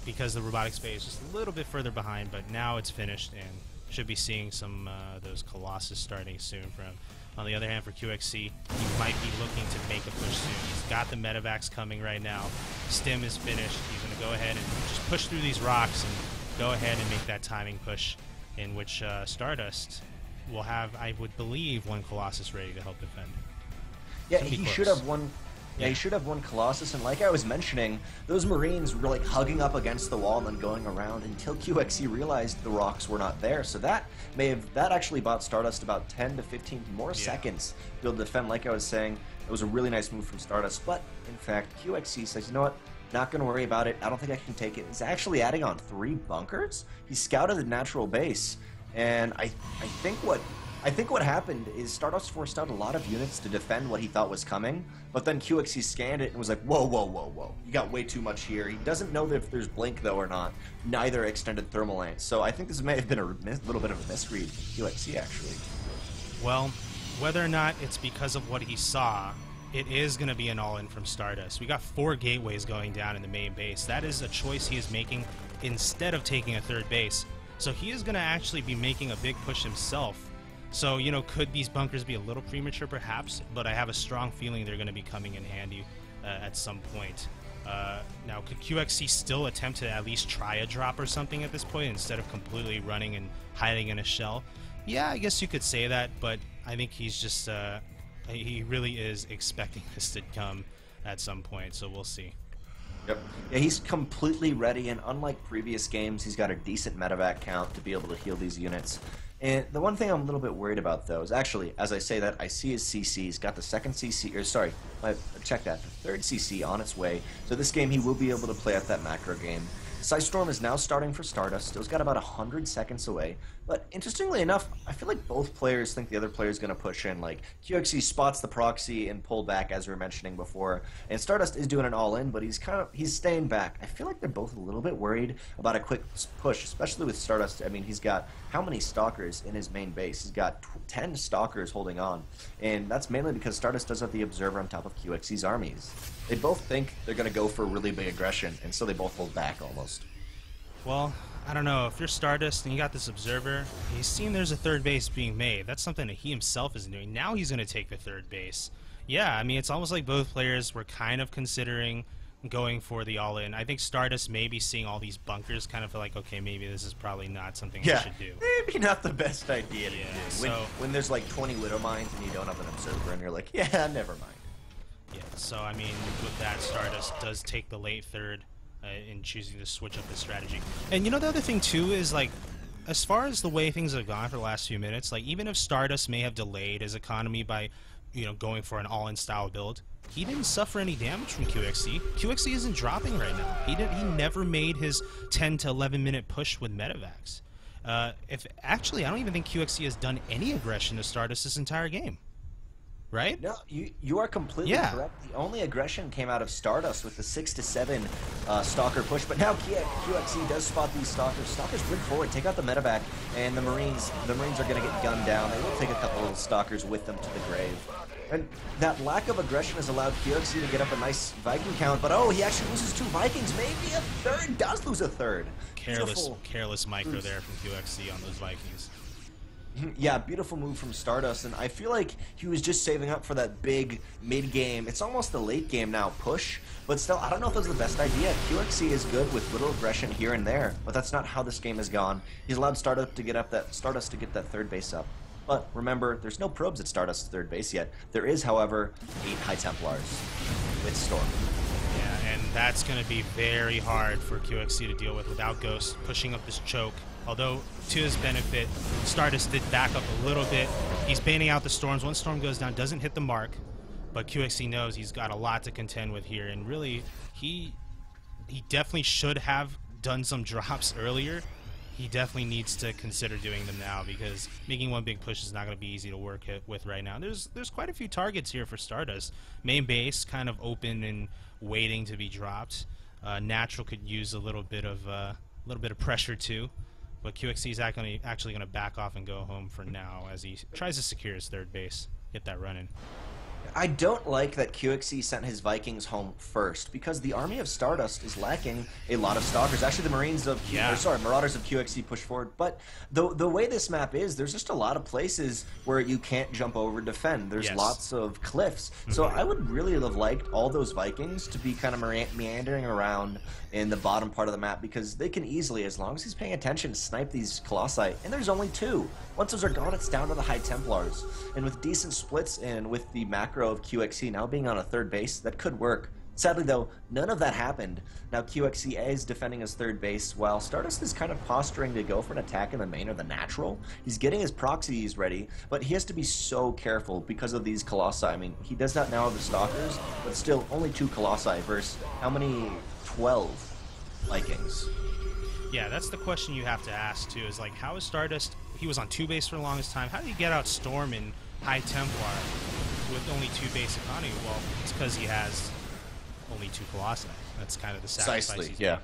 because the robotics bay is just a little bit further behind, but now it's finished and should be seeing some those Colossus starting soon for him. On the other hand, for QXC, he might be looking to make a push soon. He's got the medevacs coming right now. Stim is finished. He's going to go ahead and just push through these rocks and go ahead and make that timing push, in which Stardust will have, I would believe, 1 Colossus ready to help defend. Yeah, he should have one. Yeah, he should have 1 Colossus, and like I was mentioning, those Marines were like hugging up against the wall and then going around until QXC realized the rocks were not there. So that actually bought Stardust about 10 to 15 more seconds to be able to defend. Like I was saying, it was a really nice move from Stardust, but in fact, QXC says, you know what? Not going to worry about it. I don't think I can take it. He's actually adding on 3 bunkers. He scouted the natural base, and I think what happened is Stardust forced out a lot of units to defend what he thought was coming, but then QXC scanned it and was like, whoa, whoa, whoa, whoa. You got way too much here. He doesn't know that if there's blink, though, or not. Neither extended thermal lane. So I think this may have been a little bit of a misread from QXC, actually. Well, whether or not it's because of what he saw, it is going to be an all-in from Stardust. We got 4 gateways going down in the main base. That is a choice he is making instead of taking a 3rd base. So he is going to actually be making a big push himself. So, you know, could these bunkers be a little premature, perhaps? But I have a strong feeling they're going to be coming in handy at some point. Now, could QXC still attempt to at least try a drop or something at this point instead of completely running and hiding in a shell? Yeah, I guess you could say that, but I think he's just... he really is expecting this to come at some point, so we'll see. Yep. Yeah, he's completely ready, and unlike previous games, he's got a decent medevac count to be able to heal these units. And the one thing I'm a little bit worried about, though, is actually, as I say that, I see his CC. He's got the 2nd CC, or sorry, check that, the 3rd CC on its way. So this game, he will be able to play out that macro game. Psystorm is now starting for Stardust. Still got about 100 seconds away, But interestingly enough, I feel like both players think the other player is going to push in. Like QXE spots the proxy and pull back, as we were mentioning before, and Stardust is doing an all-in, but he's staying back. I feel like they're both a little bit worried about a quick push, especially with Stardust. I mean, he's got how many stalkers in his main base? He's got 10 stalkers holding on, and that's mainly because Stardust does have the observer on top of QXE's armies. They both think they're going to go for really big aggression, and so they both hold back almost. Well, I don't know. If you're Stardust and you got this observer, he's seen there's a third base being made. That's something that he himself is doing. Now he's going to take the third base. Yeah, I mean, it's almost like both players were kind of considering going for the all-in. I think Stardust may be seeing all these bunkers, kind of feel like, okay, maybe this is probably not something we should do. Maybe not the best idea to do. So, when there's like 20 Widow Mines and you don't have an observer and you're like, yeah, never mind. Yeah, so I mean, with that, Stardust does take the late third in choosing to switch up his strategy. And you know, the other thing too is, like, as far as the way things have gone for the last few minutes, like, even if Stardust may have delayed his economy by, you know, going for an all-in style build, he didn't suffer any damage from QXE. QXE isn't dropping right now. He never made his 10 to 11 minute push with Metavax. Actually, I don't even think QXE has done any aggression to Stardust this entire game. Right? No, you are completely correct. The only aggression came out of Stardust with the 6 to 7 stalker push, but now QXE does spot these stalkers. Stalkers bring forward, take out the medevac, and the Marines are going to get gunned down. They will take a couple of stalkers with them to the grave. And that lack of aggression has allowed QXE to get up a nice Viking count, but oh, he actually loses 2 Vikings, maybe a third, does lose a third. Careless micro there from QXE on those Vikings. Yeah, beautiful move from Stardust, and I feel like he was just saving up for that big mid-game, it's almost the late game now, push, but still, I don't know if that was the best idea. QXE is good with little aggression here and there, but that's not how this game has gone. He's allowed Stardust to get that third base up. But remember, there's no probes at Stardust's third base yet. There is, however, 8 High Templars with Storm. Yeah, and that's going to be very hard for QXE to deal with without Ghost pushing up this choke. Although, to his benefit, Stardust did back up a little bit. He's baiting out the storms. One storm goes down, doesn't hit the mark, but QXE knows he's got a lot to contend with here, and really, he definitely should have done some drops earlier. He definitely needs to consider doing them now, because making one big push is not going to be easy to work with right now. There's quite a few targets here for Stardust. Main base kind of open and waiting to be dropped. Natural could use a little bit of pressure too. But QXE is actually going to back off and go home for now as he tries to secure his third base, get that running. I don't like that QXE sent his Vikings home first, because the army of Stardust is lacking a lot of stalkers. Actually, the Marauders of QXE push forward. But the way this map is, there's just a lot of places where you can't jump over defend. There's lots of cliffs. So I would really have liked all those Vikings to be kind of meandering around in the bottom part of the map, because they can easily, as long as he's paying attention, snipe these Colossi. And there's only 2. Once those are gone, it's down to the High Templars. And with decent splits and with the macro of QXE now being on a third base, that could work. Sadly, though, none of that happened. Now QXE is defending his third base, while Stardust is kind of posturing to go for an attack in the main or the natural. He's getting his proxies ready, but he has to be so careful because of these Colossi. I mean, he does not now have the Stalkers, but still only 2 Colossi versus how many? 12 Vikings. Yeah, that's the question you have to ask too, is like, how is Stardust, he was on 2 base for the longest time, how did he get out Storm and High Templar with only 2 base economy? Well, it's because he has only 2 Colossi. That's kind of the sacrifice he's made.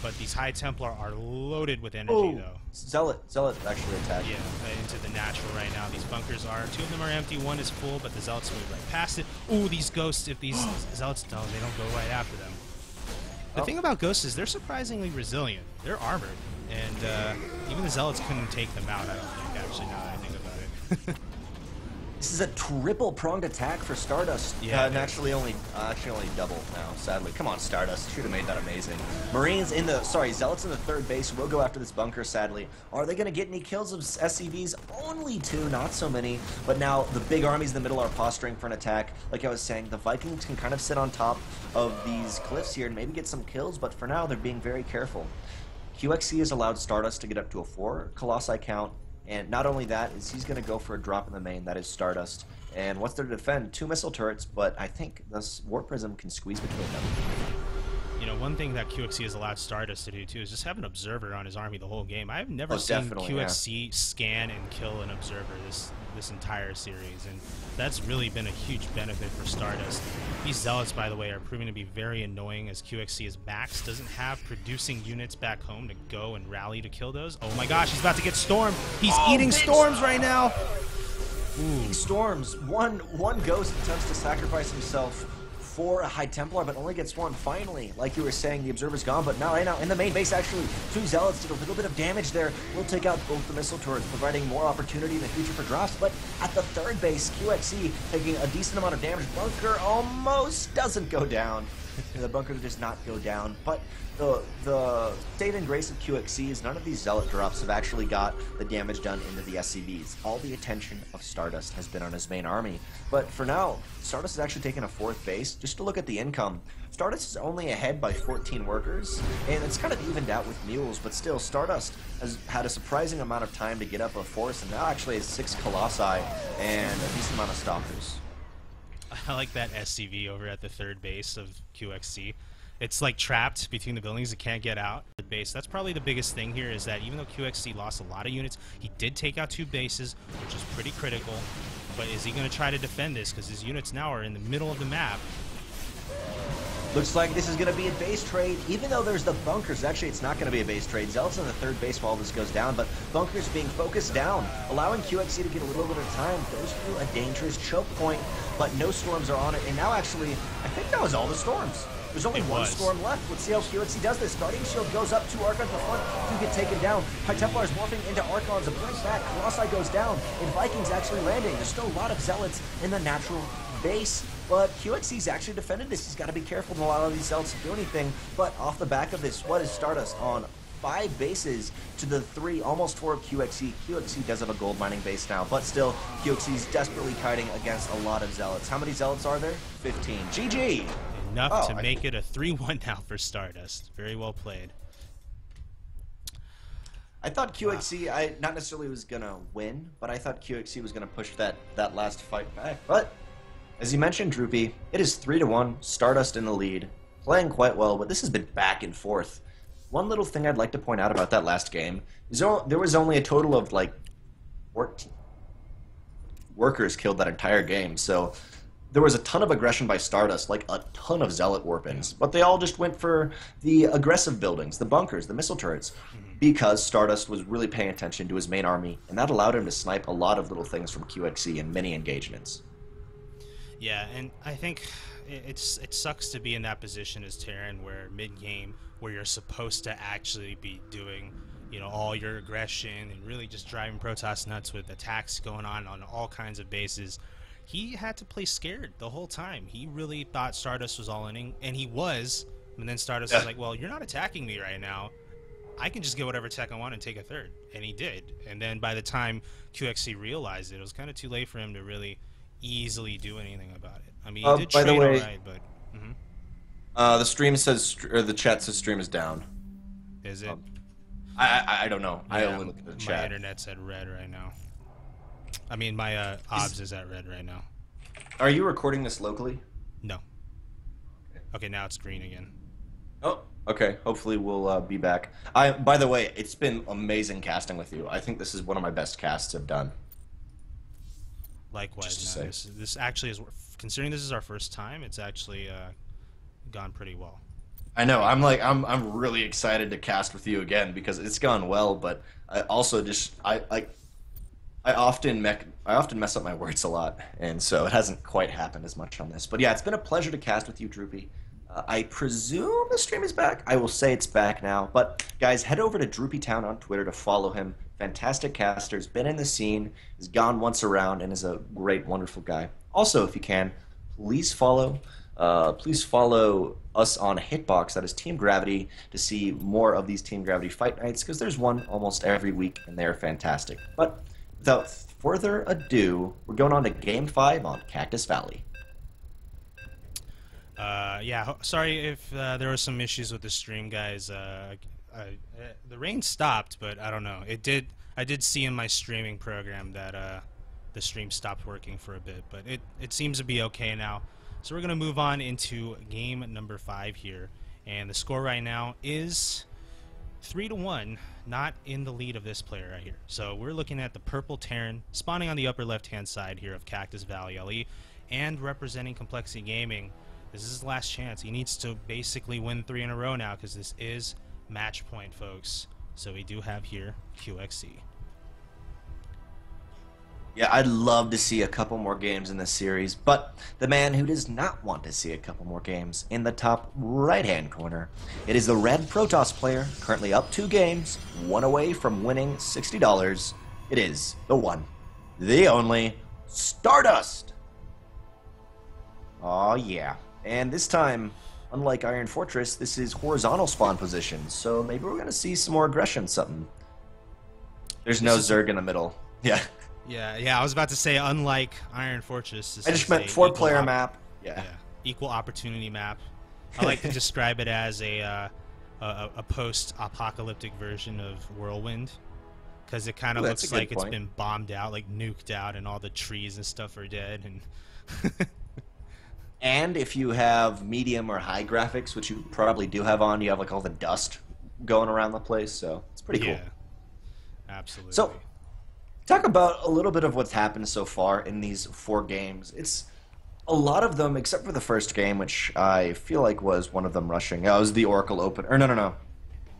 But these High Templar are loaded with energy, though. Zealot actually attacked. Yeah, into the natural right now. These bunkers are, 2 of them are empty, 1 is full, but the Zealots move right past it. Ooh, these Ghosts, if these Zealots don't, they don't go right after them. The thing about Ghosts is they're surprisingly resilient. They're armored, and even the Zealots couldn't take them out, I don't think, actually, now that I think about it. This is a triple-pronged attack for Stardust. Yeah, actually only double now, sadly. Come on, Stardust. Should have made that amazing. Zealots in the third base will go after this bunker, sadly. Are they going to get any kills of SCVs? Only 2, not so many. But now the big armies in the middle are posturing for an attack. Like I was saying, the Vikings can kind of sit on top of these cliffs here and maybe get some kills, but for now they're being very careful. QXE has allowed Stardust to get up to a 4 Colossi count. And not only that, is he's going to go for a drop in the main, that is Stardust. And what's there to defend? 2 missile turrets, but I think this War Prism can squeeze between them. You know, one thing that QXC has allowed Stardust to do too is just have an observer on his army the whole game. I've never seen QXC scan and kill an observer this entire series, and that's really been a huge benefit for Stardust. These Zealots, by the way, are proving to be very annoying, as QXC is Max doesn't have producing units back home to go and rally to kill those. Oh my gosh, he's about to get stormed. He's eating storms right now. Ooh. Storms. One Ghost attempts to sacrifice himself for a High Templar, but only gets one. Finally, like you were saying, the Observer's gone, but now, right now, in the main base, actually, 2 Zealots did a little bit of damage there. Will take out both the missile turrets, providing more opportunity in the future for drops, but at the 3rd base, QXC taking a decent amount of damage. Bunker almost doesn't go down. The bunker does not go down, but the state and grace of QXC is none of these Zealot drops have actually got the damage done into the SCVs. All the attention of Stardust has been on his main army. But for now, Stardust has actually taken a 4th base. Just to look at the income, Stardust is only ahead by 14 workers, and it's kind of evened out with mules, but still, Stardust has had a surprising amount of time to get up a force, and now actually has 6 Colossi and a decent amount of Stalkers. I like that SCV over at the 3rd base of QXC. It's like trapped between the buildings, it can't get out. The base, that's probably the biggest thing here, is that even though QXC lost a lot of units, he did take out 2 bases, which is pretty critical. But is he going to try to defend this? Because his units now are in the middle of the map. Looks like this is going to be a base trade, even though there's the bunkers. Actually, it's not going to be a base trade. Zealot's on the 3rd base while this goes down, but bunkers being focused down, allowing QXC to get a little bit of time. Goes through a dangerous choke point, but no storms are on it. And now, actually, I think that was all the storms. There's only one storm left. Let's see how QXC does this. Guardian Shield goes up, 2 Archons in the front, 2 get taken down. High Templars morphing into Archons, a blink back, Colossi goes down, and Vikings actually landing. There's still a lot of Zealots in the natural base, but QXC's actually defended this. He's got to be careful to allow these Zealots to do anything, but off the back of this, what is Stardust on 5 bases to the 3, almost 4 of QXC. QXC does have a gold mining base now, but still, QXC's desperately kiting against a lot of Zealots. How many Zealots are there? 15. GG! Enough to make it a 3-1 now for Stardust. Very well played. I thought QXC, I not necessarily was going to win, but I thought QXC was going to push that last fight back. But, as you mentioned, Droopy, it is 3-1, Stardust in the lead, playing quite well, but this has been back and forth. One little thing I'd like to point out about that last game is there was only a total of, like, 14 workers killed that entire game, so there was a ton of aggression by Stardust, like a ton of Zealot warp-ins, but they all just went for the aggressive buildings, the bunkers, the missile turrets, because Stardust was really paying attention to his main army, and that allowed him to snipe a lot of little things from QXC in many engagements. Yeah, and I think it sucks to be in that position as Terran, where mid-game, where you're supposed to actually be doing, you know, all your aggression and really just driving Protoss nuts with attacks going on all kinds of bases. He had to play scared the whole time. He really thought Stardust was all inning, and he was. And then Stardust was like, well, you're not attacking me right now. I can just get whatever tech I want and take a 3rd. And he did. And then by the time QXC realized it was kind of too late for him to really easily do anything about it. I mean, he did trade all right, but... the stream says, or the chat says stream is down. Is it? I don't know. Yeah, I only look at the chat. My internet's at red right now. I mean, my OBS is at red right now. Are you recording this locally? No. Okay, now it's green again. Oh, okay. Hopefully we'll be back. By the way, it's been amazing casting with you. I think this is one of my best casts I've done. Likewise. No, this actually is, considering this is our first time, it's actually gone pretty well. I know. I'm really excited to cast with you again because it's gone well, but I also just I often mess up my words a lot, and so it hasn't quite happened as much on this. But yeah, it's been a pleasure to cast with you, Droopy. I presume the stream is back. I will say it's back now. But guys, head over to Droopy Town on Twitter to follow him. Fantastic caster, has been in the scene, has gone once around, and is a great, wonderful guy. Also, if you can, please follow us on Hitbox, that is Team Gravity, to see more of these Team Gravity fight nights, because there's one almost every week, and they're fantastic. But without further ado, we're going on to Game 5 on Cactus Valley. Yeah, sorry if there were some issues with the stream, guys. The rain stopped, but I don't know. I did see in my streaming program that the stream stopped working for a bit, but it seems to be okay now. So we're going to move on into game number 5 here. And the score right now is 3-1, not in the lead of this player right here. So we're looking at the purple Terran spawning on the upper left-hand side here of Cactus Valley LE, and representing Complexity Gaming. This is his last chance. He needs to basically win 3 in a row now, because this is match point, folks. So we do have here QXC. Yeah, I'd love to see a couple more games in this series, but the man who does not want to see a couple more games in the top right-hand corner, it is the red Protoss player, currently up 2 games, 1 away from winning $60. It is the one, the only, Stardust! Aw, yeah. And this time, unlike Iron Fortress, this is horizontal spawn position, so maybe we're going to see some more aggression, something. There's no Zerg in the middle. Yeah. Yeah, I was about to say, unlike Iron Fortress, this I just is meant a 4-player map. Yeah. Equal opportunity map. I like to describe it as a post-apocalyptic version of Whirlwind, because it kind of looks like it's been bombed out, like nuked out, and all the trees and stuff are dead. And and if you have medium or high graphics, which you probably do have on, you have like all the dust going around the place, so it's pretty cool. Absolutely. So, talk about a little bit of what's happened so far in these 4 games. It's a lot of them, except for the first game, which I feel like was one of them rushing. It was the Oracle Open. Or no.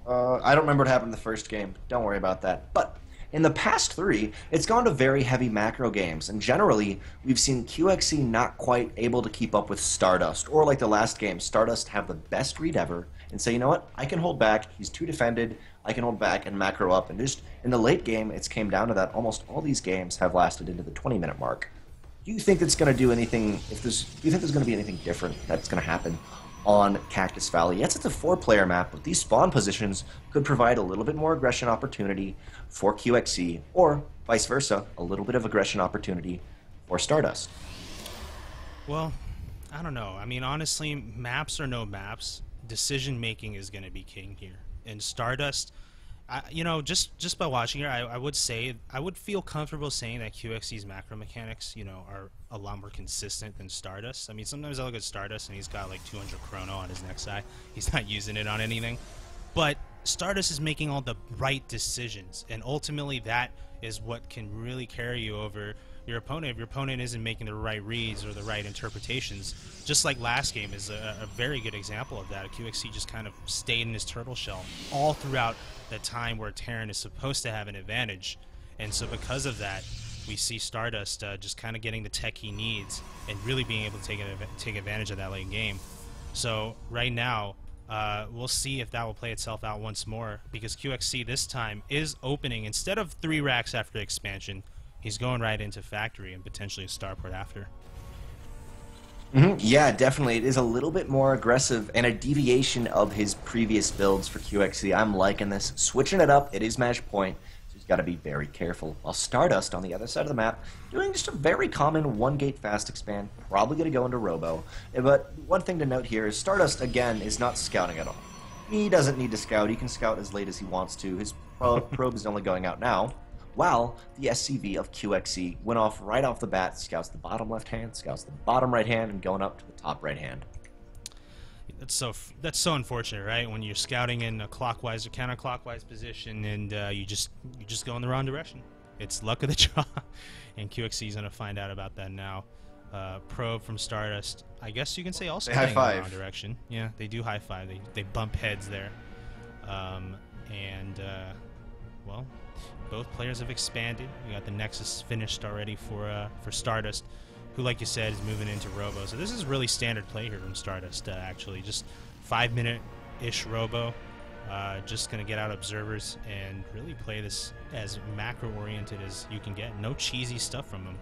I don't remember what happened in the first game. Don't worry about that. But in the past 3, it's gone to very heavy macro games. And generally, we've seen QXC not quite able to keep up with Stardust. Or like the last game, Stardust have the best read ever and say, you know what, I can hold back. He's too defended. I can hold back and macro up. And just in the late game, it's came down to that. Almost all these games have lasted into the 20-minute mark. Do you think it's going to do anything? Do you think there's going to be anything different that's going to happen on Cactus Valley? Yes, it's a 4-player map, but these spawn positions could provide a little bit more aggression opportunity for QXC, or vice versa, a little bit of aggression opportunity for Stardust. Well, I don't know. I mean, honestly, maps or no maps, decision making is going to be king here. And Stardust, just by watching her, I would say, I would feel comfortable saying that QXC's macro mechanics, are a lot more consistent than Stardust. I mean, sometimes I look at Stardust and he's got like 200 chrono on his next eye. He's not using it on anything. But Stardust is making all the right decisions, and ultimately that is what can really carry you over your opponent. If your opponent isn't making the right reads or the right interpretations, just like last game is a very good example of that. QXC just kind of stayed in his turtle shell all throughout the time where Terran is supposed to have an advantage. And so because of that, we see Stardust just kind of getting the tech he needs and really being able to take advantage of that late game. So right now, we'll see if that will play itself out once more, because QXC this time is opening, instead of 3 racks after expansion, he's going right into factory and potentially a starport after. Yeah, definitely. It is a little bit more aggressive and a deviation of his previous builds for QXC. I'm liking this. Switching it up, it is match point, so he's got to be very careful. While Stardust on the other side of the map, doing just a very common 1-gate fast expand, probably going to go into Robo. But one thing to note here is Stardust, again, is not scouting at all. He doesn't need to scout. He can scout as late as he wants to. His probe is only going out now, while the SCV of QXC went off right off the bat, scouts the bottom left hand, scouts the bottom right hand, and going up to the top right hand. That's so unfortunate, right? When you're scouting in a clockwise or counterclockwise position, and you just go in the wrong direction. It's luck of the draw, and QXC is gonna find out about that now. Probe from Stardust, I guess you can say, also high in five. the wrong direction. Yeah, they do high five. They bump heads there, well. Both players have expanded. We got the Nexus finished already for Stardust, who, like you said, is moving into Robo. So this is really standard play here from Stardust, actually. Just 5-minute-ish Robo. Just going to get out observers and really play this as macro-oriented as you can get. No cheesy stuff from him.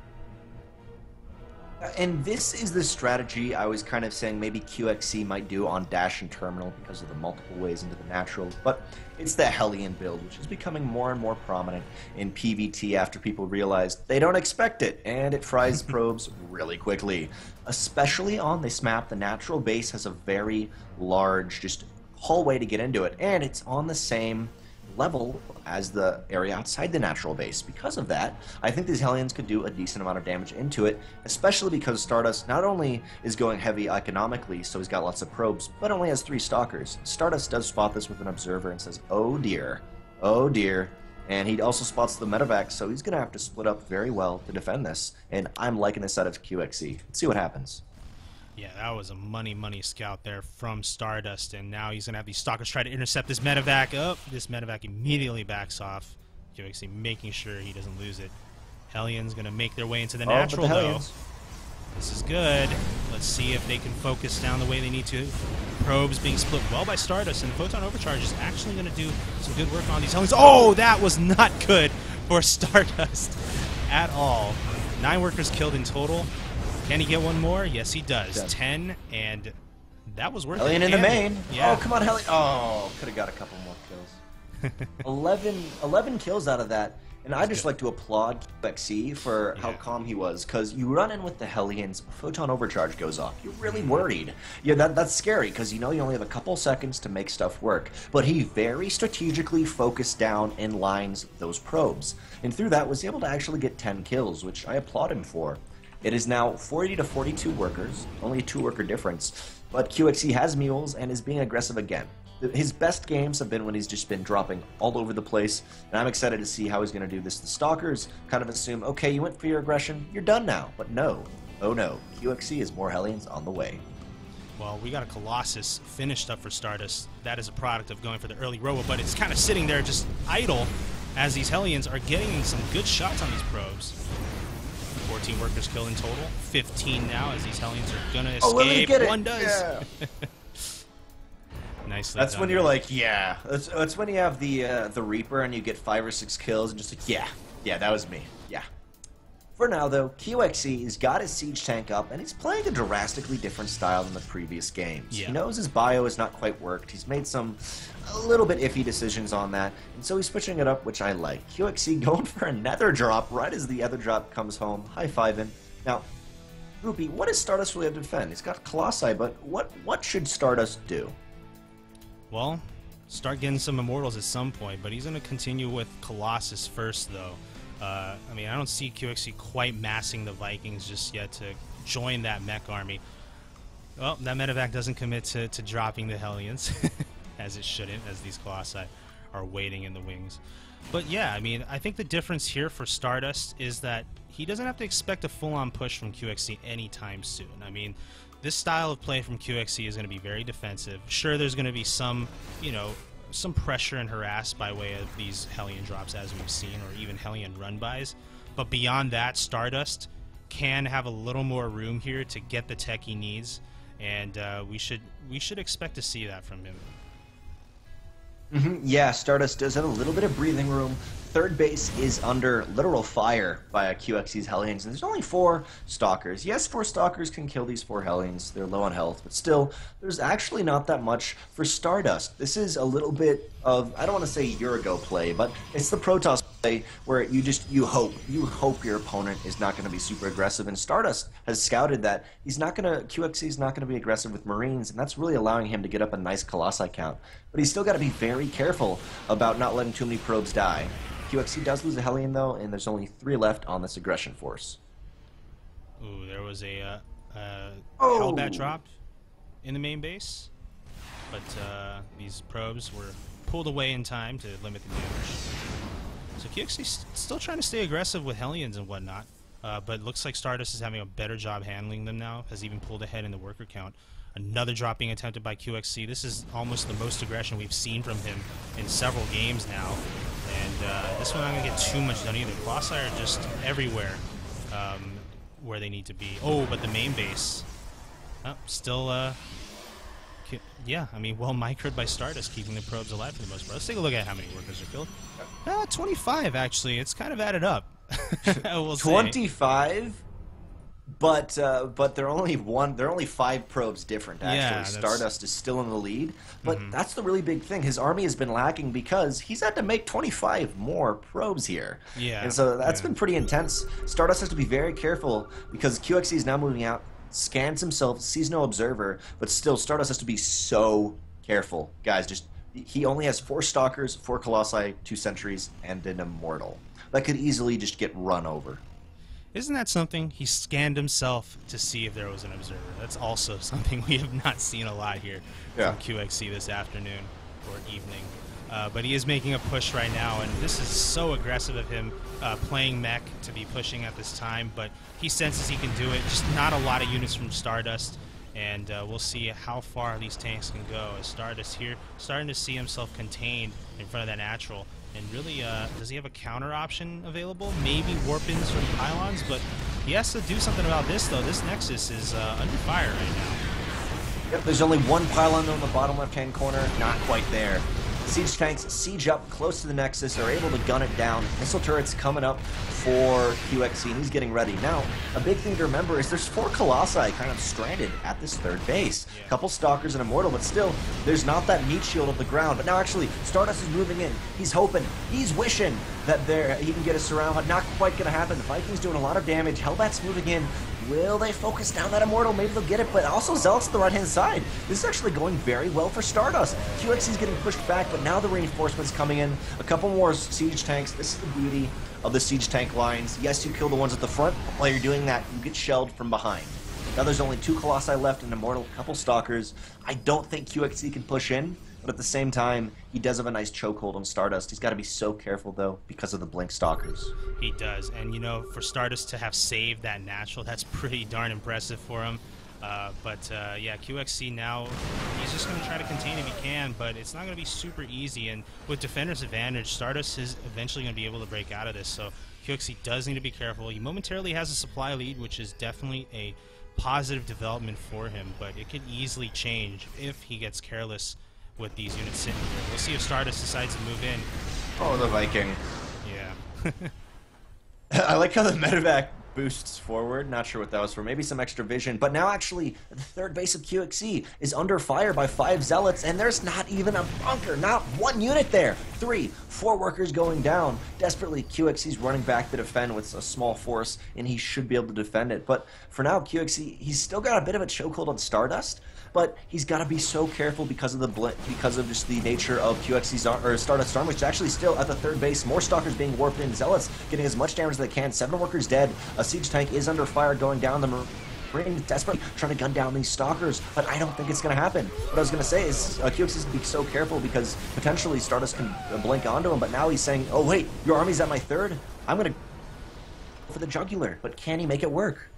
And this is the strategy I was kind of saying maybe QXC might do on Dash and Terminal because of the multiple ways into the natural, but it's the Hellion build, which is becoming more and more prominent in PvT after people realize they don't expect it, and it fries probes really quickly. Especially on this map, the natural base has a very large just hallway to get into it, and it's on the same level as the area outside the natural base. Because of that, I think these Hellions could do a decent amount of damage into it, especially because Stardust not only is going heavy economically, so he's got lots of probes, but only has 3 Stalkers. Stardust does spot this with an Observer and says, oh dear, and he also spots the medevac, so he's going to have to split up very well to defend this, and I'm liking this out of QXE. Let's see what happens. Yeah, that was a money scout there from Stardust, and now he's going to have these Stalkers try to intercept this medevac. Oh, this medevac immediately backs off. QXE making sure he doesn't lose it. Hellions going to make their way into the natural, though. This is good. Let's see if they can focus down the way they need to. Probes being split well by Stardust, and the Photon Overcharge is actually going to do some good work on these Hellions. Oh, that was not good for Stardust at all. 9 workers killed in total. Can he get one more? Yes, he does. 10, and that was worth it. Hellion in the main. Yeah. Oh, come on, Hellion. Oh, could have got a couple more kills. 11 kills out of that. And I just like to applaud QXE for how calm he was, because you run in with the Hellions, Photon Overcharge goes off. You're really worried. Yeah, that's scary, because you know you only have a couple seconds to make stuff work. But he very strategically focused down in lines those probes. And through that was able to actually get 10 kills, which I applaud him for. It is now 40 to 42 workers, only a 2-worker difference. But QXE has mules and is being aggressive again. His best games have been when he's just been dropping all over the place, and I'm excited to see how he's going to do this. The Stalkers kind of assume, okay, you went for your aggression, you're done now. But no, oh no, QXE has more Hellions on the way. Well, we got a Colossus finished up for Stardust. That is a product of going for the early robo, but it's kind of sitting there just idle as these Hellions are getting some good shots on these probes. 14 workers killed in total, 15 now as these Hellions are going to escape. Get it. One does. Yeah. Nicely That's done when you're there. like, yeah. That's when you have the Reaper and you get 5 or 6 kills and just like, yeah, that was me. Yeah. For now, though, QXE's got his siege tank up, and he's playing a drastically different style than the previous games. Yeah. He knows his bio has not quite worked. He's made some a little bit iffy decisions on that, and so he's switching it up, which I like. QXE going for a nether drop right as the other drop comes home, high-fiving. Now, Ruby, what does Stardust really have to defend? He's got Colossi, but what should Stardust do? Well, start getting some Immortals at some point, but he's going to continue with Colossus first, though. I mean, I don't see QXE quite massing the Vikings just yet to join that mech army. Well, that medevac doesn't commit to dropping the Hellions, as it shouldn't, as these Colossi are waiting in the wings. But yeah, I mean, I think the difference here for Stardust is that he doesn't have to expect a full-on push from QXE anytime soon. I mean, this style of play from QXE is going to be very defensive. Sure, there's going to be some, some pressure and harass by way of these Hellion drops, as we've seen, or even Hellion run-bys. But beyond that, Stardust can have a little more room here to get the tech he needs, and we should expect to see that from him. Yeah, Stardust does have a little bit of breathing room. Third base is under literal fire by QXE's Hellions, and there's only 4 Stalkers. Yes, 4 Stalkers can kill these 4 Hellions. They're low on health, but still, there's actually not that much for Stardust. This is a little bit of, I don't want to say Euro play, but it's the Protoss play where you hope your opponent is not going to be super aggressive, and Stardust has scouted that QXE's not going to be aggressive with Marines, and that's really allowing him to get up a nice Colossi count. But he's still got to be very careful about not letting too many probes die. QXE does lose a Hellion, though, and there's only 3 left on this aggression force. Ooh, there was a Hellbat dropped in the main base, but these probes were pulled away in time to limit the damage. So QXE's still trying to stay aggressive with Hellions and whatnot, but looks like Stardust is having a better job handling them now, has even pulled ahead in the worker count. Another drop being attempted by QXE. This is almost the most aggression we've seen from him in several games now. And this one I'm going to get too much done either. Colossi are just everywhere where they need to be. Oh, but the main base, still, yeah, I mean, well microed by Stardust, keeping the probes alive for the most part. Let's take a look at how many workers are killed. 25, actually. It's kind of added up. We'll 25? But they're only 5 probes different, actually. Yeah, Stardust is still in the lead, but that's the really big thing. His army has been lacking because he's had to make 25 more probes here. Yeah. And so that's been pretty intense. Stardust has to be very careful because QXE is now moving out, scans himself, sees no observer, but still Stardust has to be so careful. Guys, just He only has 4 Stalkers, 4 Colossi, 2 Sentries, and an Immortal. That could easily just get run over. Isn't that something? He scanned himself to see if there was an observer. That's also something we have not seen a lot here from QXC this afternoon or evening. But he is making a push right now, and this is so aggressive of him playing mech to be pushing at this time, but he senses he can do it. Just not a lot of units from Stardust, and we'll see how far these tanks can go. As Stardust here starting to see himself contained in front of that natural. And really, does he have a counter option available? Maybe warp-ins from pylons, but he has to do something about this, though. This Nexus is under fire right now. Yep, there's only 1 pylon on the bottom left-hand corner, not quite there. Siege tanks siege up close to the Nexus, are able to gun it down. Missile turrets coming up for QXC, and he's getting ready. Now, a big thing to remember is there's 4 Colossi kind of stranded at this 3rd base. A couple Stalkers and Immortal, but still, there's not that meat shield of the ground. But now, actually, Stardust is moving in. He's hoping, he's wishing that he can get a surround, but not quite going to happen. The Vikings doing a lot of damage. Hellbat's moving in. Will they focus down that Immortal? Maybe they'll get it, but also Zealots to the right-hand side. This is actually going very well for Stardust. QXC's getting pushed back, but now the reinforcements coming in. A couple more siege tanks. This is the beauty of the siege tank lines. Yes, you kill the ones at the front, but while you're doing that, you get shelled from behind. Now there's only 2 Colossi left, an Immortal, a couple Stalkers. I don't think QXC can push in, but at the same time, he does have a nice chokehold on Stardust. He's got to be so careful, though, because of the Blink Stalkers. He does, and you know, for Stardust to have saved that natural, that's pretty darn impressive for him. Yeah, QXC now, he's just going to try to contain if he can, but it's not going to be super easy, and with Defender's advantage, Stardust is eventually going to be able to break out of this, so QXC does need to be careful. He momentarily has a supply lead, which is definitely a positive development for him, but it could easily change if he gets careless with these units sitting here. We'll see if Stardust decides to move in. Oh, the Viking. Yeah. I like how the medevac boosts forward. Not sure what that was for. Maybe some extra vision. But now, actually, the 3rd base of QXC is under fire by 5 Zealots, and there's not even a bunker. Not 1 unit there. 4 workers going down. Desperately, QXC's running back to defend with a small force, and he should be able to defend it. But for now, QXC, he's still got a bit of a chokehold on Stardust, but he's got to be so careful because of just the nature of QXC's or Stardust's arm, which is actually still at the 3rd base. More Stalkers being warped in. Zealots getting as much damage as they can. 7 workers dead. A siege tank is under fire going down. The Marine desperately trying to gun down these Stalkers, but I don't think it's going to happen. What I was going to say is QXC's going to be so careful because potentially Stardust can blink onto him, but now he's saying, oh wait, your army's at my 3rd? I'm going to go for the jugular, but can he make it work?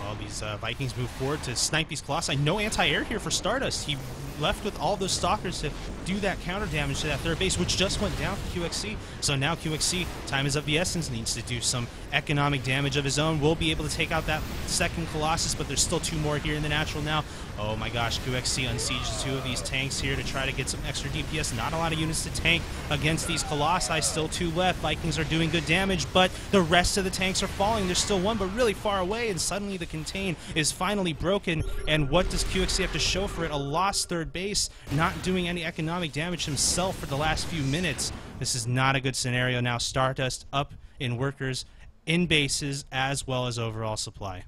Well, these Vikings move forward to snipe these Colossi. No anti-air here for Stardust. He left with all those Stalkers to do that counter damage to that 3rd base, which just went down for QXC. So now QXC, time is of the essence, needs to do some economic damage of his own. We'll be able to take out that 2nd Colossus, but there's still 2 more here in the natural now. Oh my gosh, QXC unsieges 2 of these tanks here to try to get some extra DPS. Not a lot of units to tank against these Colossi. Still 2 left. Vikings are doing good damage, but the rest of the tanks are falling. There's still 1, but really far away, and suddenly the contain is finally broken. And what does QXC have to show for it? A lost 3rd base, not doing any economic damage himself for the last few minutes. This is not a good scenario now. Stardust up in workers, in bases, as well as overall supply.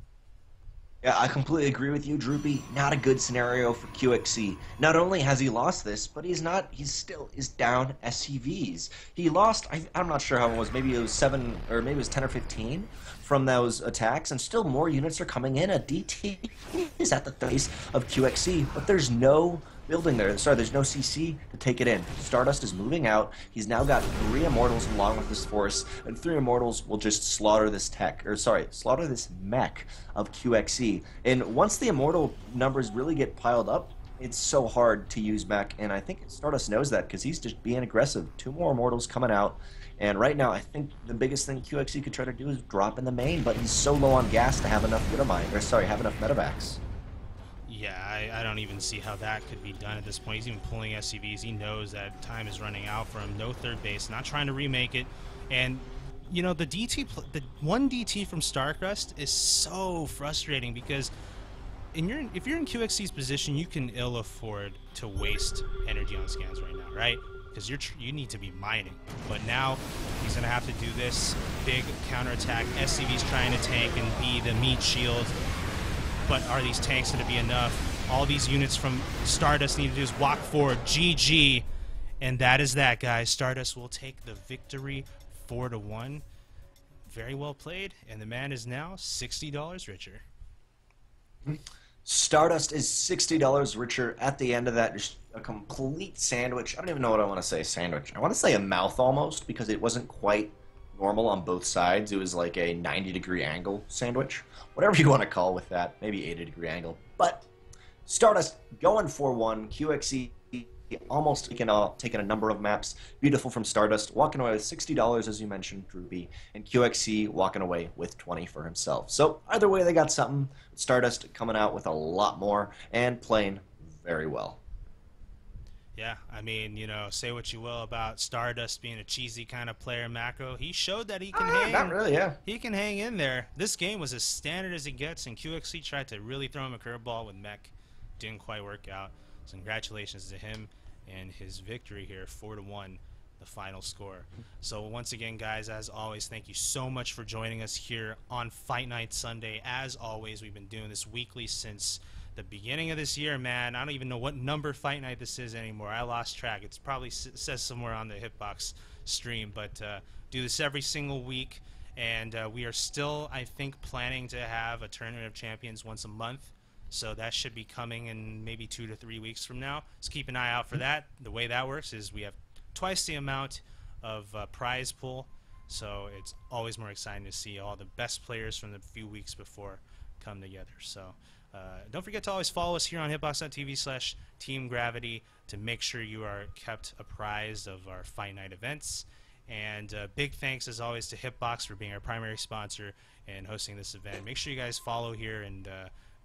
Yeah, I completely agree with you, Droopy. Not a good scenario for QXC. Not only has he lost this, but he still is down SCVs. He lost, I'm not sure how it was, maybe it was 7, or maybe it was 10 or 15 from those attacks, and still more units are coming in. A DT is at the base of QXC, but there's no building there. Sorry, there's no CC to take it in. Stardust is moving out. He's now got 3 Immortals along with this force, and 3 Immortals will just slaughter this slaughter this mech of QXC. And once the Immortal numbers really get piled up, it's so hard to use mech, and I think Stardust knows that because he's just being aggressive. 2 more Immortals coming out, and right now I think the biggest thing QXC could try to do is drop in the main, but he's so low on gas to have enough have enough medevacs. Yeah, I don't even see how that could be done at this point. He's even pulling SCVs. He knows that time is running out for him. No 3rd base, not trying to remake it. And, you know, the one DT from Starcrest is so frustrating because if you're in QXC's position, you can ill afford to waste energy on scans right now, right? Because you need to be mining. But now he's going to have to do this big counterattack. SCV's trying to tank and be the meat shield. But are these tanks going to be enough? All these units from Stardust need to do is walk forward. GG. And that is that, guys. Stardust will take the victory 4-1. Very well played. And the man is now $60 richer. Stardust is $60 richer at the end of that. Just a complete sandwich. I don't even know what I want to say sandwich. I want to say a mouth almost, because it wasn't quite normal on both sides. It was like a 90-degree angle sandwich. Whatever you want to call with that. Maybe 80-degree angle. But Stardust going 4-1. QXE almost taking a number of maps. Beautiful from Stardust, walking away with $60, as you mentioned, Droopy, and QXE walking away with 20 for himself. So either way, they got something. Stardust coming out with a lot more and playing very well. Yeah, I mean, you know, say what you will about Stardust being a cheesy kind of player, Macro. He showed that he can hang. Not really, yeah. He can hang in there. This game was as standard as it gets, and QXE tried to really throw him a curveball with Mech. Didn't quite work out. So congratulations to him and his victory here, 4-1, the final score. So once again, guys, as always, thank you so much for joining us here on Fight Night Sunday. As always, we've been doing this weekly since the beginning of this year, man. I don't even know what number Fight Night this is anymore. I lost track. It's probably says somewhere on the Hitbox stream, but do this every single week. And we are still, I think, planning to have a Tournament of Champions once a month. So that should be coming in maybe 2 to 3 weeks from now. So keep an eye out for that. The way that works is we have twice the amount of prize pool. So it's always more exciting to see all the best players from the few weeks before come together. So don't forget to always follow us here on hitbox.tv/teamgravity to make sure you are kept apprised of our Fight Night events. And big thanks, as always, to Hitbox for being our primary sponsor and hosting this event. Make sure you guys follow here and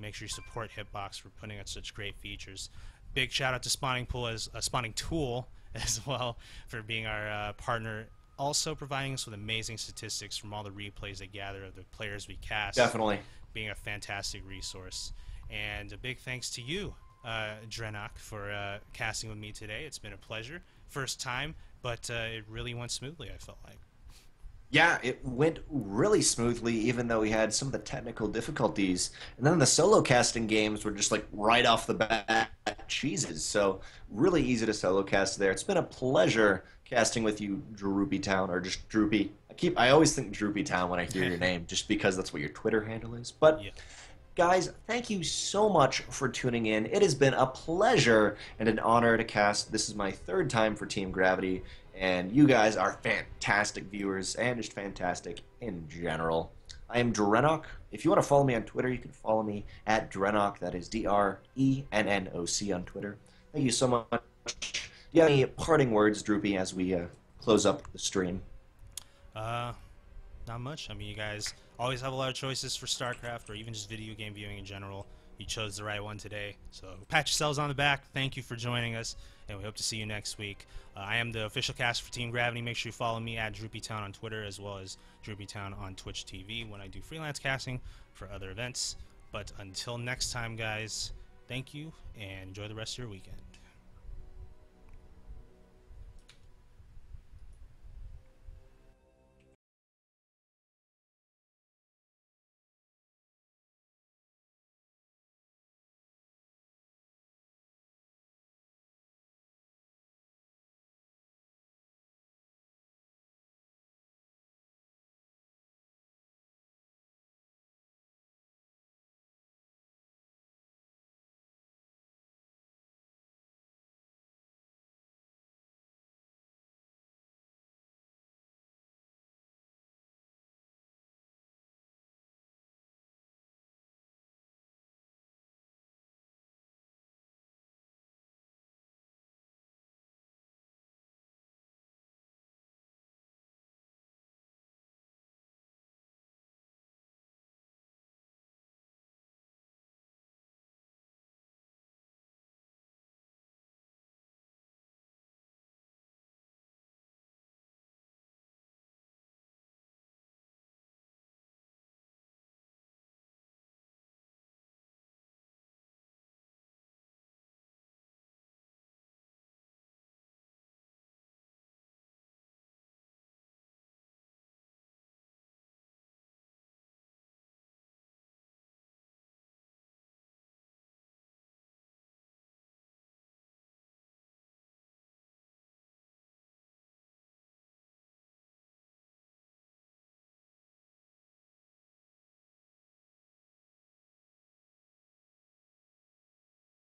make sure you support Hitbox for putting out such great features. Big shout out to Spawning Tool as well for being our partner, also providing us with amazing statistics from all the replays they gather of the players we cast. Definitely. Being a fantastic resource. And a big thanks to you, Drenok, for casting with me today. It's been a pleasure. First time, but it really went smoothly, I felt like. Yeah, it went really smoothly, even though we had some of the technical difficulties. And then the solo casting games were just like right off the bat cheeses. So really easy to solo cast there. It's been a pleasure casting with you, Droopy Town, or just Droopy. I always think Droopy Town when I hear your name, just because that's what your Twitter handle is. But yeah. Guys, thank you so much for tuning in. It has been a pleasure and an honor to cast. This is my third time for Team Gravity. And you guys are fantastic viewers and just fantastic in general. I am Drennoc. If you want to follow me on Twitter, you can follow me at Drennoc. That is DRENNOC on Twitter. Thank you so much. Do you have any parting words, Droopy, as we close up the stream? Not much. I mean, you guys always have a lot of choices for StarCraft or even just video game viewing in general. You chose the right one today. So pat yourselves on the back. Thank you for joining us, and we hope to see you next week. I am the official cast for Team Gravity. Make sure you follow me at DroopyTown on Twitter, as well as DroopyTown on Twitch TV when I do freelance casting for other events. But until next time, guys, thank you, and enjoy the rest of your weekend.